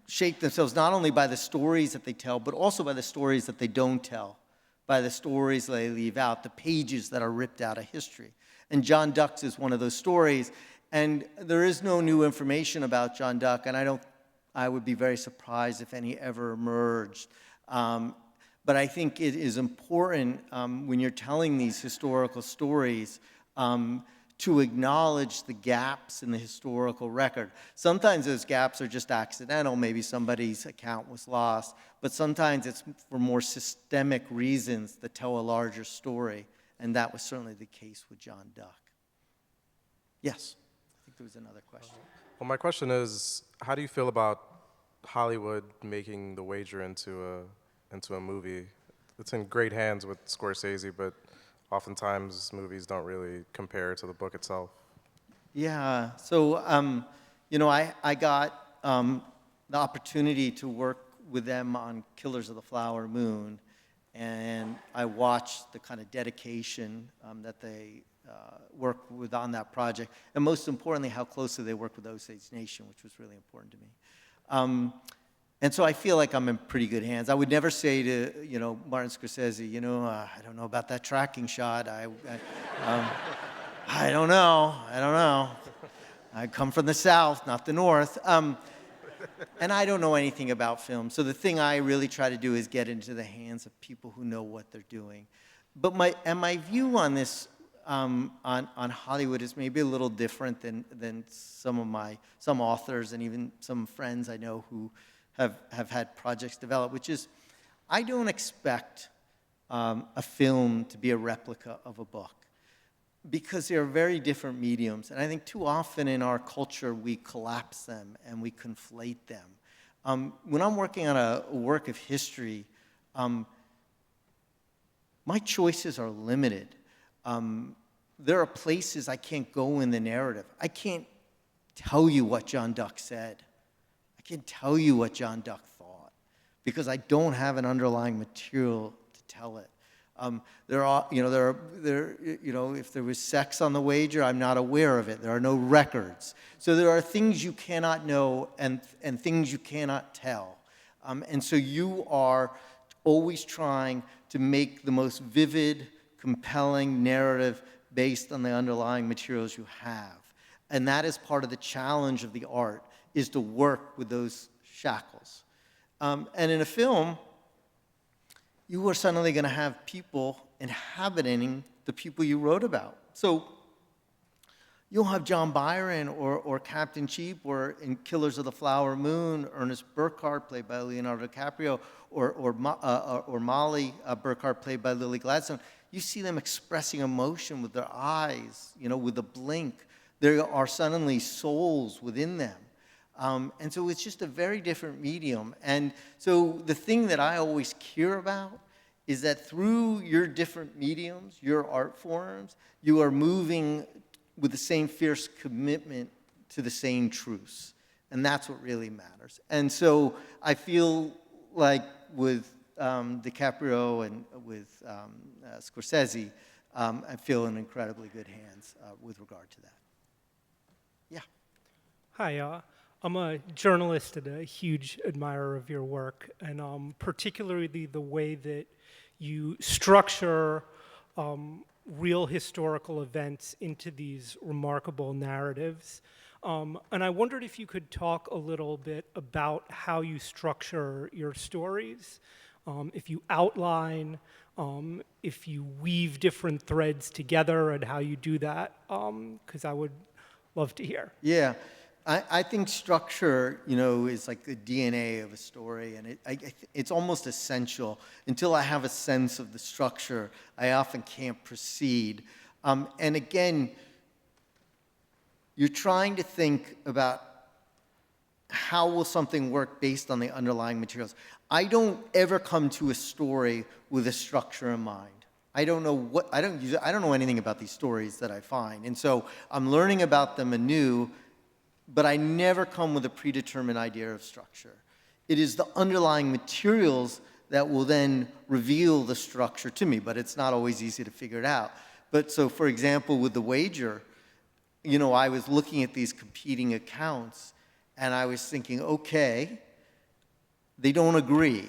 shape themselves not only by the stories that they tell, but also by the stories that they don't tell, by the stories they leave out, the pages that are ripped out of history. And John Duck's is one of those stories. And there is no new information about John Duck, and I would be very surprised if any ever emerged. But I think it is important when you're telling these historical stories to acknowledge the gaps in the historical record. Sometimes those gaps are just accidental. Maybe somebody's account was lost. But sometimes it's for more systemic reasons that tell a larger story. And that was certainly the case with John Duck. Yes, I think there was another question. Well, my question is, how do you feel about Hollywood making The Wager into a movie? It's in great hands with Scorsese, but oftentimes movies don't really compare to the book itself. Yeah, so, I got the opportunity to work with them on Killers of the Flower Moon, and I watched the kind of dedication that they worked with on that project, and most importantly, how closely they worked with Osage Nation, which was really important to me. And so I feel like I'm in pretty good hands. I would never say to, Martin Scorsese, I don't know about that tracking shot. I don't know. I come from the South, not the North. And I don't know anything about film. So the thing I really try to do is get into the hands of people who know what they're doing. But my view on this, on Hollywood is maybe a little different than some authors and even some friends I know who have had projects developed, which is I don't expect a film to be a replica of a book because they are very different mediums. And I think too often in our culture we collapse them and we conflate them. When I'm working on a work of history, my choices are limited. There are places I can't go in the narrative. I can't tell you what John Duck said. I can't tell you what John Duck thought because I don't have an underlying material to tell it. If there was sex on the wager, I'm not aware of it. There are no records. So there are things you cannot know and things you cannot tell. And so you are always trying to make the most vivid, compelling narrative based on the underlying materials you have. And that is part of the challenge of the art, is to work with those shackles. And in a film, you are suddenly going to have people inhabiting the people you wrote about. So you'll have John Byron or Captain Cheap, or in Killers of the Flower Moon, Ernest Burkhart, played by Leonardo DiCaprio, or Molly Burkhart, played by Lily Gladstone. You see them expressing emotion with their eyes, with a blink. There are suddenly souls within them. And so it's just a very different medium. And so the thing that I always care about is that through your different mediums, your art forms, you are moving with the same fierce commitment to the same truths. And that's what really matters. And so I feel like with DiCaprio and with Scorsese, I feel in incredibly good hands with regard to that. Yeah. Hi, I'm a journalist and a huge admirer of your work, and particularly the way that you structure real historical events into these remarkable narratives. And I wondered if you could talk a little bit about how you structure your stories, if you outline, if you weave different threads together, and how you do that, because I would love to hear. Yeah. I think structure, is like the DNA of a story, and it's almost essential. Until I have a sense of the structure, I often can't proceed. And again, you're trying to think about how will something work based on the underlying materials. I don't ever come to a story with a structure in mind. I don't know anything about these stories that I find. And so I'm learning about them anew, but I never come with a predetermined idea of structure. It is the underlying materials that will then reveal the structure to me, but it's not always easy to figure it out. But so, for example, with The Wager, you know, I was looking at these competing accounts, and I was thinking, okay, they don't agree.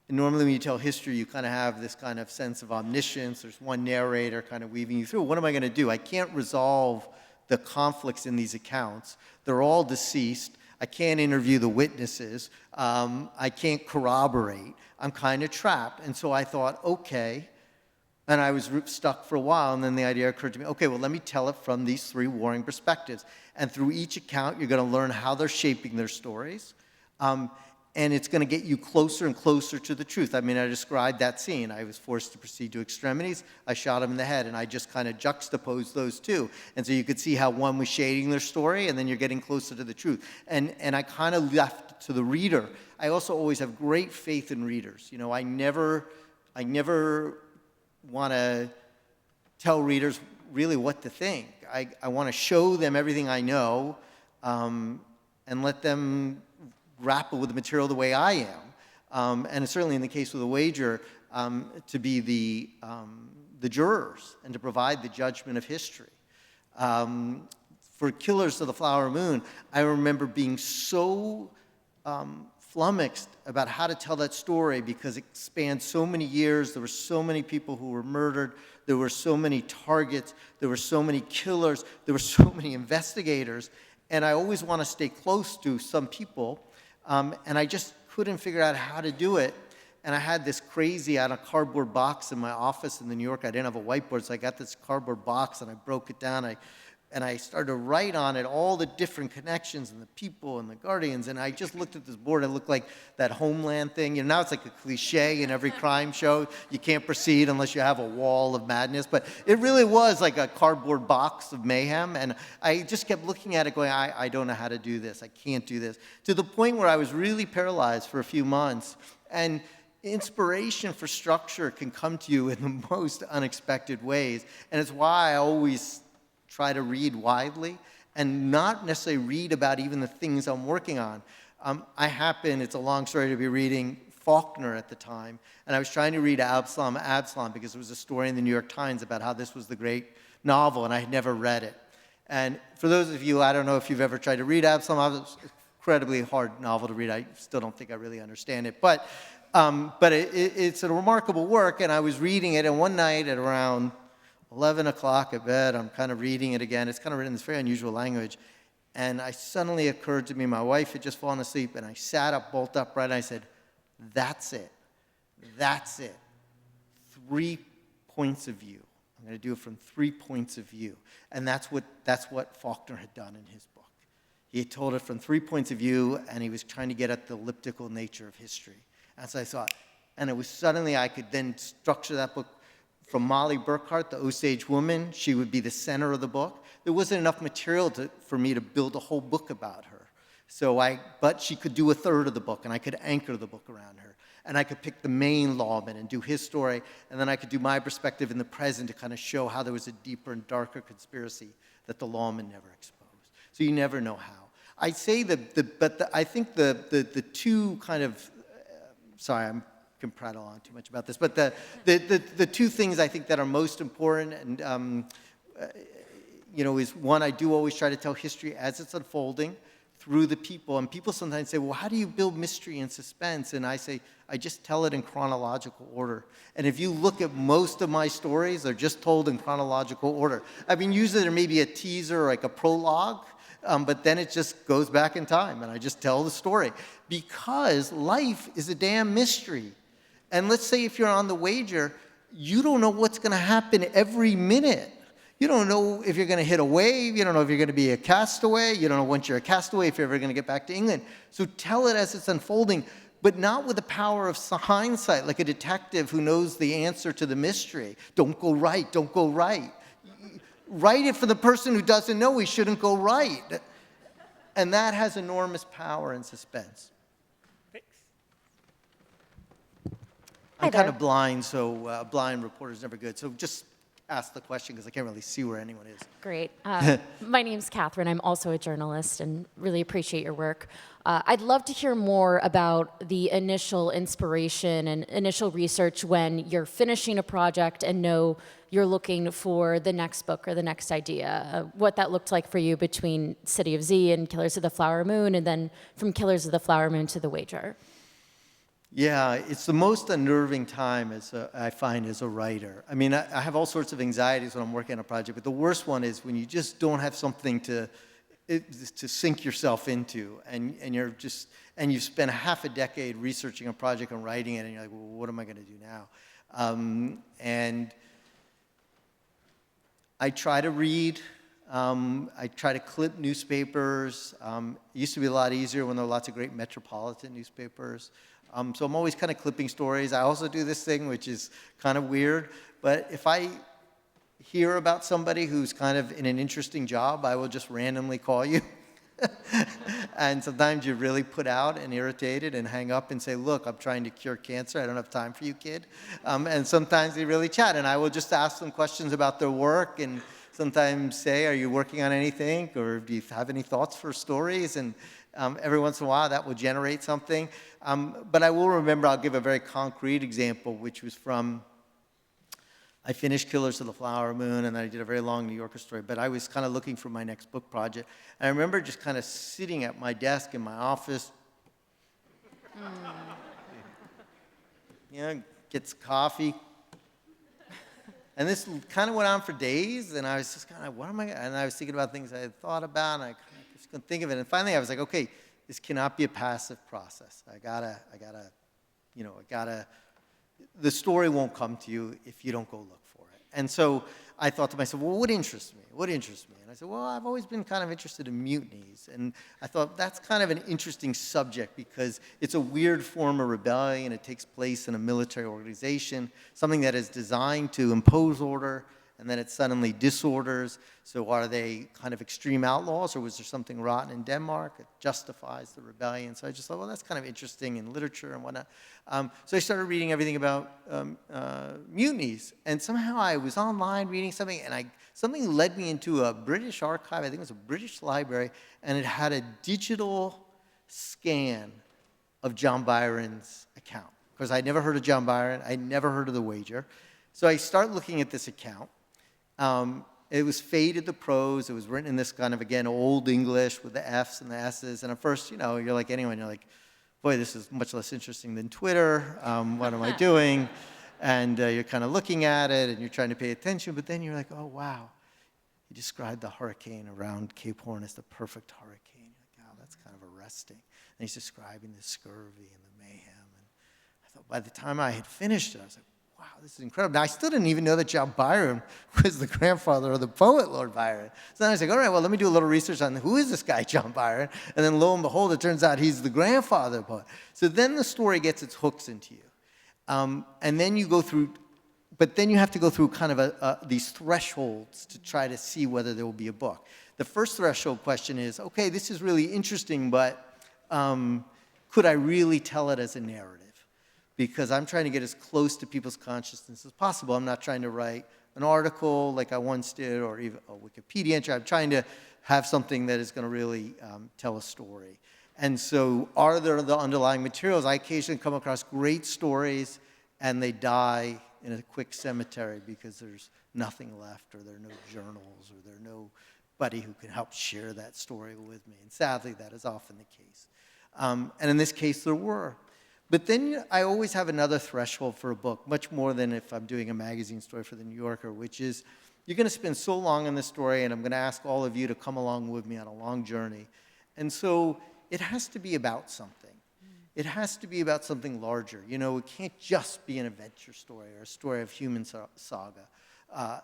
And normally when you tell history, you kind of have this kind of sense of omniscience. There's one narrator kind of weaving you through. What am I going to do? I can't resolve the conflicts in these accounts. They're all deceased. I can't interview the witnesses. I can't corroborate. I'm kind of trapped. And so I thought, okay. And I was stuck for a while, and then the idea occurred to me, okay, well, let me tell it from these three warring perspectives. And through each account, you're going to learn how they're shaping their stories. And it's going to get you closer and closer to the truth. I mean, I described that scene. I was forced to proceed to extremities. I shot him in the head, and I just kind of juxtaposed those two. And so you could see how one was shading their story, and then you're getting closer to the truth. And I kind of left to the reader. I also always have great faith in readers. You know, I never want to tell readers really what to think. I want to show them everything I know and let them grapple with the material the way I am. And certainly in the case of The Wager, to be the jurors and to provide the judgment of history. For Killers of the Flower Moon, I remember being so flummoxed about how to tell that story because it spanned so many years. There were so many people who were murdered. There were so many targets. There were so many killers. There were so many investigators. And I always want to stay close to some people. And I just couldn't figure out how to do it. And I had this crazy, I had a cardboard box in my office in New York. I didn't have a whiteboard, so I got this cardboard box and I broke it down. And I started to write on it all the different connections and the people and the guardians. And I just looked at this board. It looked like that Homeland thing. You know, now it's like a cliche in every crime show. You can't proceed unless you have a wall of madness. But it really was like a cardboard box of mayhem. And I just kept looking at it going, I don't know how to do this. I can't do this. To the point where I was really paralyzed for a few months. And inspiration for structure can come to you in the most unexpected ways. And it's why I always try to read widely and not necessarily read about even the things I'm working on. It's a long story, to be reading Faulkner at the time, and I was trying to read Absalom because there was a story in the New York Times about how this was the great novel, and I had never read it. And for those of you, I don't know if you've ever tried to read Absalom. It's an incredibly hard novel to read. I still don't think I really understand it, but it's a remarkable work, and I was reading it, and one night at around 11 o'clock at bed, I'm kind of reading it again. It's kind of written in this very unusual language. And suddenly occurred to me, my wife had just fallen asleep, and I sat up, bolt upright, and I said, that's it. That's it. 3 points of view. I'm going to do it from 3 points of view. And that's what Faulkner had done in his book. He had told it from 3 points of view, and he was trying to get at the elliptical nature of history. And so I thought, and it was suddenly I could then structure that book from Molly Burkhart, the Osage woman. She would be the center of the book. There wasn't enough material for me to build a whole book about her. But she could do a third of the book, and I could anchor the book around her. And I could pick the main lawman and do his story, and then I could do my perspective in the present to kind of show how there was a deeper and darker conspiracy that the lawman never exposed. So you never know how. I say I think the two kind of, sorry, I can prattle on too much about this, but the two things I think that are most important and is one, I do always try to tell history as it's unfolding through the people. And people sometimes say, well, how do you build mystery and suspense? And I say, I just tell it in chronological order. And if you look at most of my stories, they're just told in chronological order. I mean, usually there may be a teaser, like a prologue, but then it just goes back in time, and I just tell the story. Because life is a damn mystery. And let's say if you're on The Wager, you don't know what's going to happen every minute. You don't know if you're going to hit a wave. You don't know if you're going to be a castaway. You don't know once you're a castaway if you're ever going to get back to England. So tell it as it's unfolding, but not with the power of hindsight, like a detective who knows the answer to the mystery. Don't go right. Don't go right. Write it for the person who doesn't know he shouldn't go right. And that has enormous power and suspense. Thanks. I'm there. kind of blind, so a blind reporter's never good. So just ask the question because I can't really see where anyone is. Great. My name's Catherine. I'm also a journalist and really appreciate your work. I'd love to hear more about the initial inspiration and initial research when you're finishing a project and know you're looking for the next book or the next idea. What that looked like for you between City of Z and Killers of the Flower Moon, and then from Killers of the Flower Moon to The Wager. Yeah, it's the most unnerving time I find as a writer. I mean, I have all sorts of anxieties when I'm working on a project, but the worst one is when you just don't have something to sink yourself into, and you've spent half a decade researching a project and writing it, and you're like, well, what am I going to do now? And I try to read. I try to clip newspapers. It used to be a lot easier when there were lots of great metropolitan newspapers. So I'm always kind of clipping stories. I also do this thing, which is kind of weird, but if I hear about somebody who's kind of in an interesting job, I will just randomly call you. And sometimes you're really put out and irritated and hang up and say, look, I'm trying to cure cancer. I don't have time for you, kid. And sometimes they really chat, and I will just ask them questions about their work and sometimes say, are you working on anything, or do you have any thoughts for stories? And every once in a while, that will generate something. But I will remember, I'll give a very concrete example, which was from, I finished Killers of the Flower Moon, and then I did a very long New Yorker story, but I was kind of looking for my next book project. And I remember just kind of sitting at my desk in my office, get some coffee. And this kind of went on for days, and I was just kind of, and I was thinking about things I had thought about, and I just couldn't think of it. And finally, I was like, okay, this cannot be a passive process. The story won't come to you if you don't go look for it. And so I thought to myself, well, what interests me? What interests me? And I said, well, I've always been kind of interested in mutinies. And I thought that's kind of an interesting subject because it's a weird form of rebellion. It takes place in a military organization, something that is designed to impose order, and then it suddenly disorders. So are they kind of extreme outlaws, or was there something rotten in Denmark that justifies the rebellion? So I just thought, well, that's kind of interesting in literature and whatnot. So I started reading everything about mutinies, and somehow I was online reading something, and something led me into a British archive. I think it was a British library, and it had a digital scan of John Byron's account. Because I'd never heard of John Byron. I'd never heard of The Wager. So I start looking at this account. It was faded to prose. It was written in this kind of, again, old English with the F's and the S's. And at first, you're like anyone. You're like, boy, this is much less interesting than Twitter. What am I doing? And you're kind of looking at it, and you're trying to pay attention. But then you're like, oh, wow. He described the hurricane around Cape Horn as the perfect hurricane. You're like, oh, that's kind of arresting. And he's describing the scurvy and the mayhem. And I thought by the time I had finished it, I was like, wow, this is incredible. Now, I still didn't even know that John Byron was the grandfather of the poet Lord Byron. So then I was like, all right, well, let me do a little research on who is this guy, John Byron? And then lo and behold, it turns out he's the grandfather of the poet. So then the story gets its hooks into you. And then you go through, but then you have to go through kind of these thresholds to try to see whether there will be a book. The first threshold question is, okay, this is really interesting, but could I really tell it as a narrative? Because I'm trying to get as close to people's consciousness as possible. I'm not trying to write an article like I once did, or even a Wikipedia entry. I'm trying to have something that is going to really tell a story. And so are there the underlying materials? I occasionally come across great stories, and they die in a quick cemetery because there's nothing left, or there are no journals, or there's nobody who can help share that story with me. And sadly, that is often the case. And in this case, there were. But then I always have another threshold for a book, much more than if I'm doing a magazine story for The New Yorker, which is you're going to spend so long on this story, and I'm going to ask all of you to come along with me on a long journey. And so it has to be about something. It has to be about something larger. It can't just be an adventure story or a story of human saga.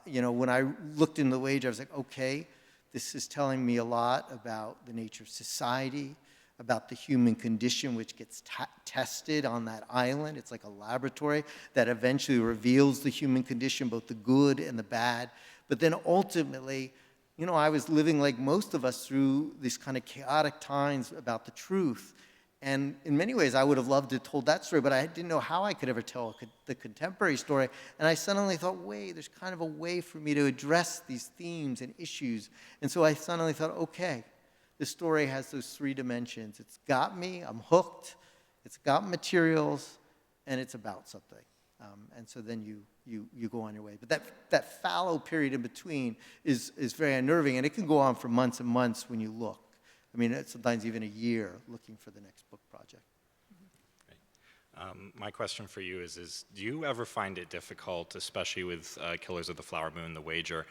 When I looked in The Wager, I was like, okay, this is telling me a lot about the nature of society, about the human condition, which gets tested on that island. It's like a laboratory that eventually reveals the human condition, both the good and the bad. But then ultimately, I was living like most of us through these kind of chaotic times about the truth. And in many ways, I would have loved to have told that story, but I didn't know how I could ever tell the contemporary story. And I suddenly thought, wait, there's kind of a way for me to address these themes and issues. And so I suddenly thought, okay, this story has those three dimensions. It's got me, I'm hooked, it's got materials, and it's about something. And so then you go on your way. But that fallow period in between is very unnerving, and it can go on for months and months when you look. I mean, it's sometimes even a year looking for the next book project. My question for you is do you ever find it difficult, especially with Killers of the Flower Moon, The Wager?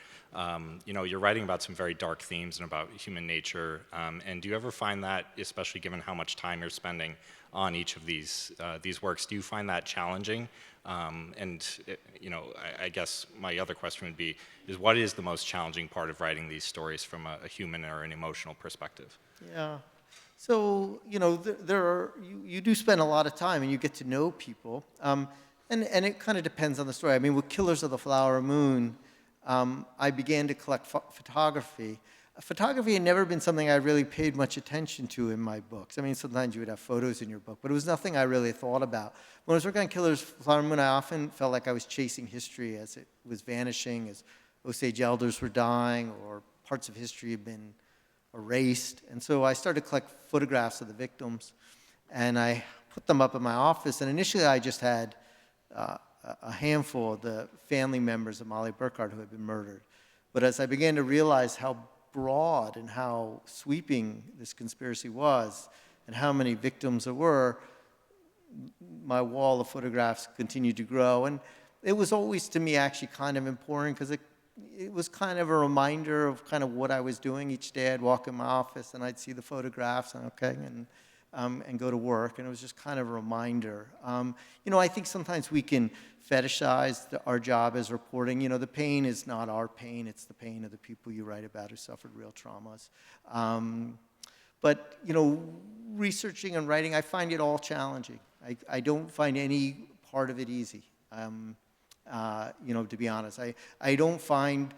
You know, you're writing about some very dark themes and about human nature, and do you ever find that, especially given how much time you're spending on each of these works, do you find that challenging? You know, I guess my other question would be, what is the most challenging part of writing these stories from a human or an emotional perspective? Yeah. So, you know, you do spend a lot of time and you get to know people. And it kind of depends on the story. I mean, with Killers of the Flower Moon, I began to collect photography. Photography had never been something I really paid much attention to in my books. I mean, sometimes you would have photos in your book, but it was nothing I really thought about. When I was working on Killers of the Flower Moon, I often felt like I was chasing history as it was vanishing, as Osage elders were dying, or parts of history had been erased. And so I started to collect photographs of the victims, and I put them up in my office. And initially, I just had a handful of the family members of Molly Burkhart who had been murdered. But as I began to realize how broad and how sweeping this conspiracy was, and how many victims there were, my wall of photographs continued to grow. And it was always, to me, actually kind of important, because it was kind of a reminder of kind of what I was doing each day. I'd walk in my office and I'd see the photographs and go to work, and it was just kind of a reminder. You know, I think sometimes we can fetishize our job as reporting. You know, the pain is not our pain, it's the pain of the people you write about who suffered real traumas. But, you know, researching and writing, I find it all challenging. I don't find any part of it easy. You know, to be honest, I don't find,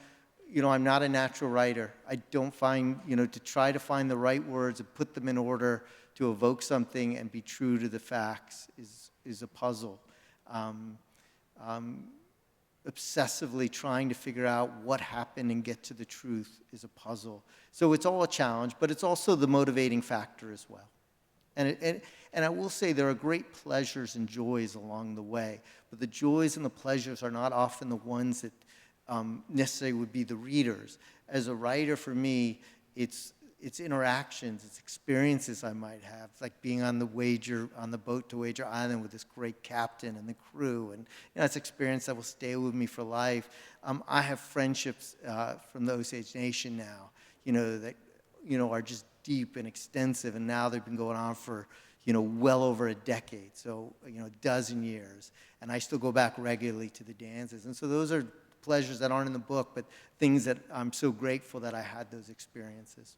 you know, I'm not a natural writer. I don't find, you know, to try to find the right words and put them in order to evoke something and be true to the facts is a puzzle. Obsessively trying to figure out what happened and get to the truth is a puzzle. So it's all a challenge, but it's also the motivating factor as well. And I will say there are great pleasures and joys along the way, but the joys and the pleasures are not often the ones that necessarily would be the readers. As a writer, for me, it's interactions, it's experiences I might have, like being on the boat to Wager Island with this great captain and the crew, and you know, it's an experience that will stay with me for life. I have friendships from the Osage Nation now, you know, that you know are just deep and extensive, and now they've been going on for you know well over a decade, so you know a dozen years, and I still go back regularly to the dances, and so those are pleasures that aren't in the book, but things that I'm so grateful that I had those experiences.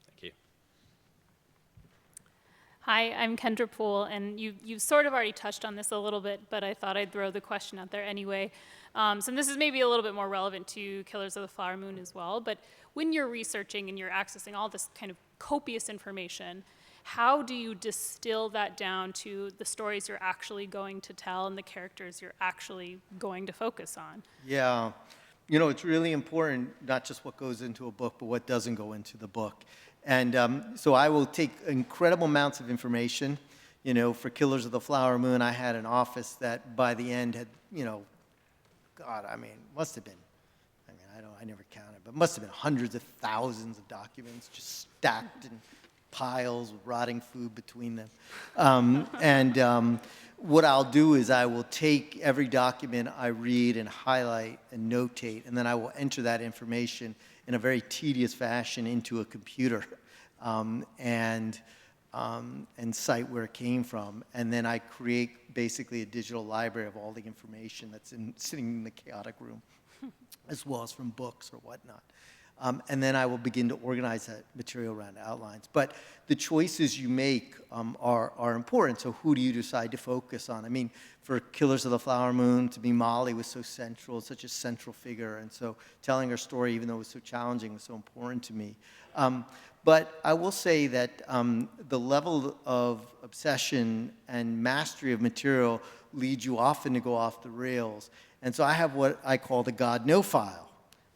Thank you. Hi, I'm Kendra Poole, and you've sort of already touched on this a little bit, but I thought I'd throw the question out there anyway. So this is maybe a little bit more relevant to Killers of the Flower Moon as well, but when you're researching and you're accessing all this kind of copious information, how do you distill that down to the stories you're actually going to tell and the characters you're actually going to focus on? Yeah, you know, it's really important, not just what goes into a book, but what doesn't go into the book. And so I will take incredible amounts of information. You know, for Killers of the Flower Moon, I had an office that by the end had, you know, God, I mean, must have been, I never counted, but must have been hundreds of thousands of documents just stacked in piles with rotting food between them. What I'll do is I will take every document I read and highlight and notate, and then I will enter that information in a very tedious fashion into a computer and cite where it came from. And then I create basically a digital library of all the information that's sitting in the chaotic room, as well as from books or whatnot. And then I will begin to organize that material around outlines. But the choices you make are important. So who do you decide to focus on? I mean, for Killers of the Flower Moon, to me, Molly was so central, such a central figure. And so telling her story, even though it was so challenging, was so important to me. But I will say that the level of obsession and mastery of material leads you often to go off the rails. And so I have what I call the God No file.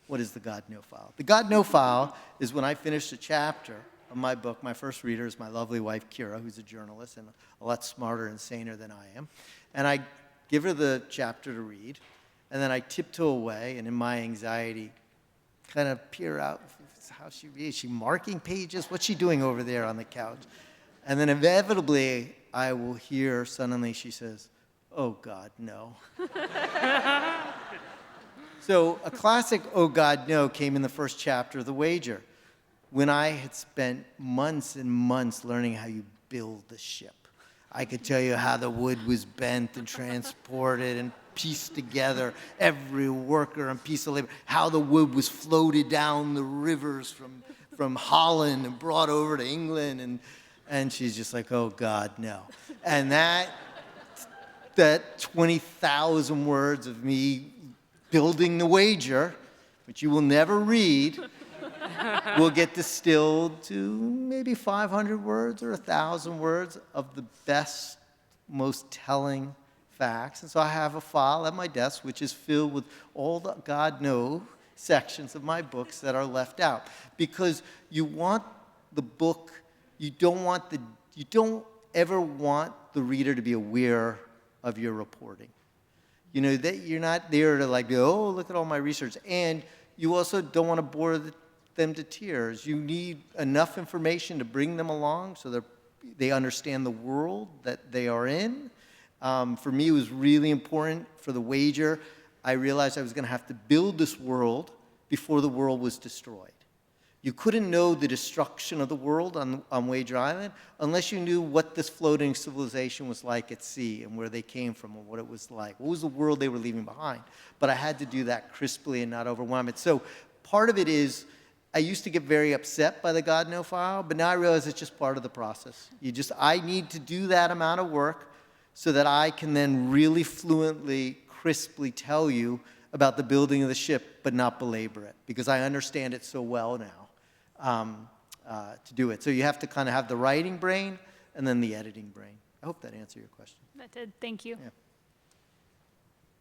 What is the God No file? The God No file is when I finish a chapter of my book. My first reader is my lovely wife, Kira, who's a journalist and a lot smarter and saner than I am. And I give her the chapter to read, and then I tiptoe away, and in my anxiety, kind of peer out how she reads. Is she marking pages? What's she doing over there on the couch? And then inevitably, I will hear suddenly she says, "Oh God, no." So a classic "Oh God, no" came in the first chapter of The Wager, when I had spent months and months learning how you build the ship. I could tell you how the wood was bent and transported and pieced together, every worker and piece of labor, how the wood was floated down the rivers from Holland and brought over to England. And she's just like, "Oh God, no." And that 20,000 words of me building The Wager, which you will never read, will get distilled to maybe 500 words or 1,000 words of the best, most telling facts. And so I have a file at my desk which is filled with all the God know sections of my books that are left out. Because you want the book, you don't ever want the reader to be aware of your reporting. You know, that you're not there to like, "Oh, look at all my research." And you also don't want to bore them to tears. You need enough information to bring them along so they understand the world that they are in. For me, it was really important for The Wager. I realized I was going to have to build this world before the world was destroyed. You couldn't know the destruction of the world on Wager Island unless you knew what this floating civilization was like at sea and where they came from and what it was like. What was the world they were leaving behind? But I had to do that crisply and not overwhelm it. So part of it is, I used to get very upset by the God No file, but now I realize it's just part of the process. I need to do that amount of work so that I can then really fluently, crisply tell you about the building of the ship, but not belabor it, because I understand it so well now to do it. So you have to kind of have the writing brain and then the editing brain. I hope that answered your question. That did. Thank you. Yeah.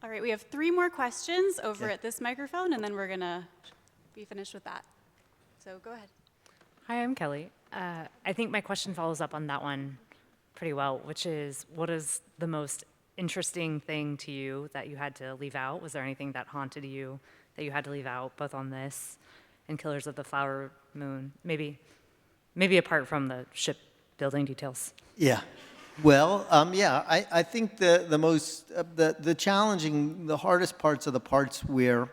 All right, we have 3 more questions over Okay. at this microphone, and then we're going to be finished with that. So go ahead. Hi, I'm Kelly. I think my question follows up on that one pretty well, which is, what is the most interesting thing to you that you had to leave out? Was there anything that haunted you that you had to leave out, both on this and Killers of the Flower Moon? Maybe apart from the shipbuilding details. Yeah. Well, yeah, I think the most, the challenging, the hardest parts are the parts where,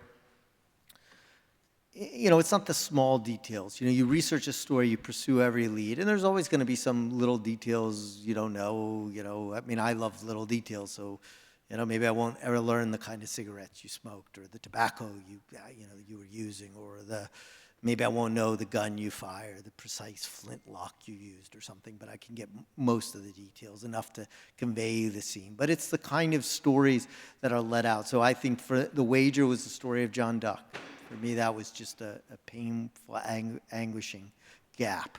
you know, it's not the small details. You know, you research a story, you pursue every lead, and there's always going to be some little details you don't know. You know, I mean, I love little details, so, you know, maybe I won't ever learn the kind of cigarettes you smoked, or the tobacco you were using, or maybe I won't know the gun you fired, the precise flintlock you used, or something. But I can get most of the details, enough to convey the scene. But it's the kind of stories that are let out. So I think for The Wager was the story of John Duck. For me, that was just a painful, anguishing gap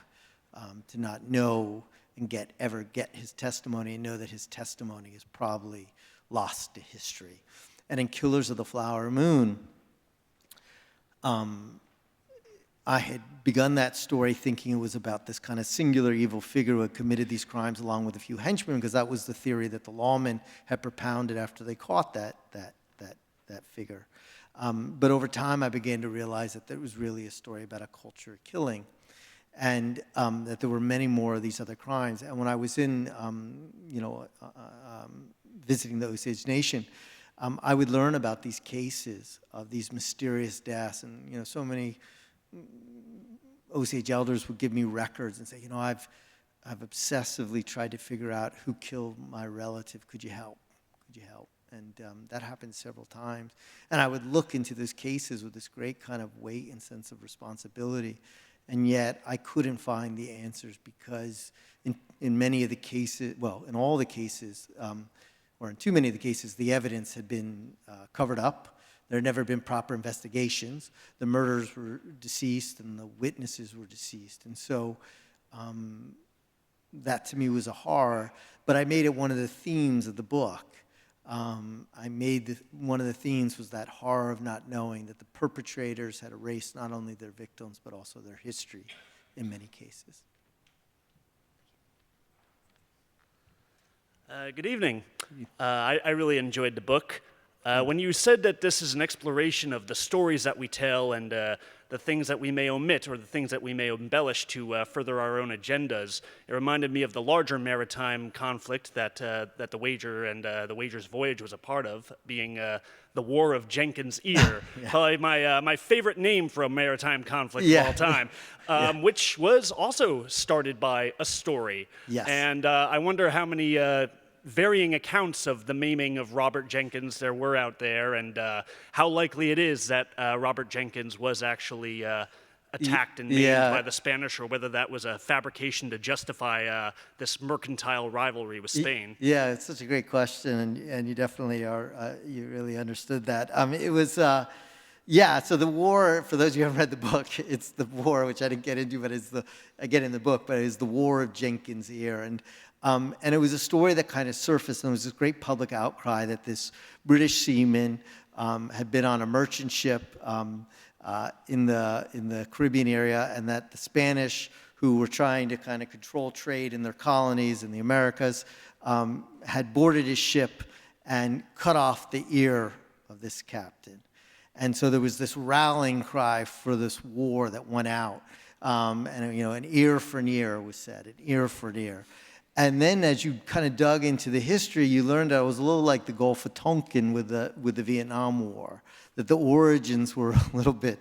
to not know and ever get his testimony and know that his testimony is probably lost to history. And in Killers of the Flower Moon, I had begun that story thinking it was about this kind of singular evil figure who had committed these crimes along with a few henchmen, because that was the theory that the lawmen had propounded after they caught that figure. But over time, I began to realize that there was really a story about a culture of killing, and that there were many more of these other crimes. And when I was in, visiting the Osage Nation, I would learn about these cases of these mysterious deaths, and you know, so many Osage elders would give me records and say, you know, I've obsessively tried to figure out who killed my relative. Could you help? Could you help? And that happened several times. And I would look into those cases with this great kind of weight and sense of responsibility. And yet I couldn't find the answers, because in many of the cases, well, in all the cases, or in too many of the cases, the evidence had been covered up. There had never been proper investigations. The murderers were deceased and the witnesses were deceased. And so that to me was a horror, but I made it one of the themes of the book. One of the themes was that horror of not knowing, that the perpetrators had erased not only their victims, but also their history in many cases. Good evening. I really enjoyed the book. When you said that this is an exploration of the stories that we tell and the things that we may omit or the things that we may embellish to further our own agendas, it reminded me of the larger maritime conflict that the Wager and the Wager's voyage was a part of, being the War of Jenkins' Ear, probably my favorite name for a maritime conflict of all time, which was also started by a story. Yes. And I wonder how many varying accounts of the maiming of Robert Jenkins there were out there, and how likely it is that Robert Jenkins was actually attacked and maimed by the Spanish, or whether that was a fabrication to justify this mercantile rivalry with Spain. Yeah, it's such a great question, and you definitely are, you really understood that. It was, so the war, for those of you who haven't read the book, it's the war, which I didn't get into, but I get in the book, but it's the War of Jenkins' Ear. And it was a story that kind of surfaced, and there was this great public outcry that this British seaman had been on a merchant ship in the Caribbean area, and that the Spanish, who were trying to kind of control trade in their colonies in the Americas, had boarded his ship and cut off the ear of this captain. And so there was this rallying cry for this war that went out. And an ear for an ear was said, an ear for an ear. And then as you kind of dug into the history, you learned that it was a little like the Gulf of Tonkin with the Vietnam War, that the origins were a little bit,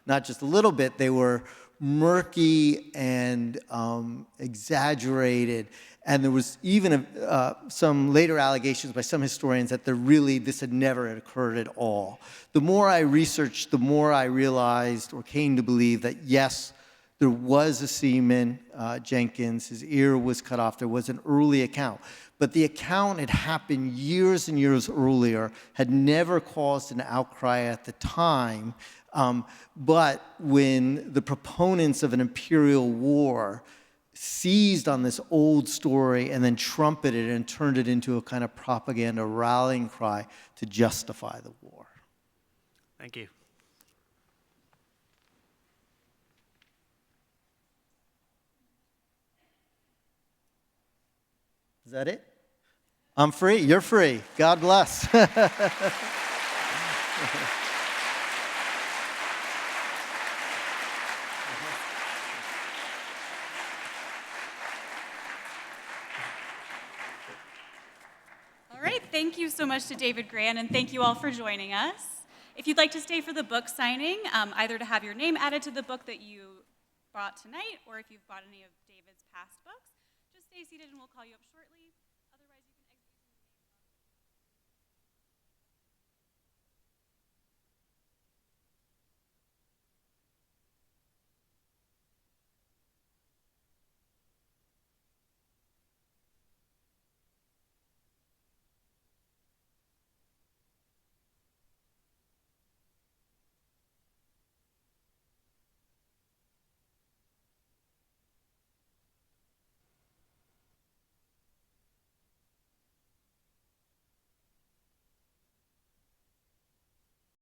not just a little bit, they were murky and exaggerated. And there was even some later allegations by some historians that this had never occurred at all. The more I researched, the more I realized or came to believe that yes, there was a seaman, Jenkins, his ear was cut off. There was an early account. But the account had happened years and years earlier, had never caused an outcry at the time. But when the proponents of an imperial war seized on this old story and then trumpeted it and turned it into a kind of propaganda rallying cry to justify the war. Thank you. Is that it? I'm free. You're free. God bless. All right, thank you so much to David Grann, and thank you all for joining us. If you'd like to stay for the book signing, either to have your name added to the book that you brought tonight, or if you've bought any of David's past books, just stay seated and we'll call you up shortly.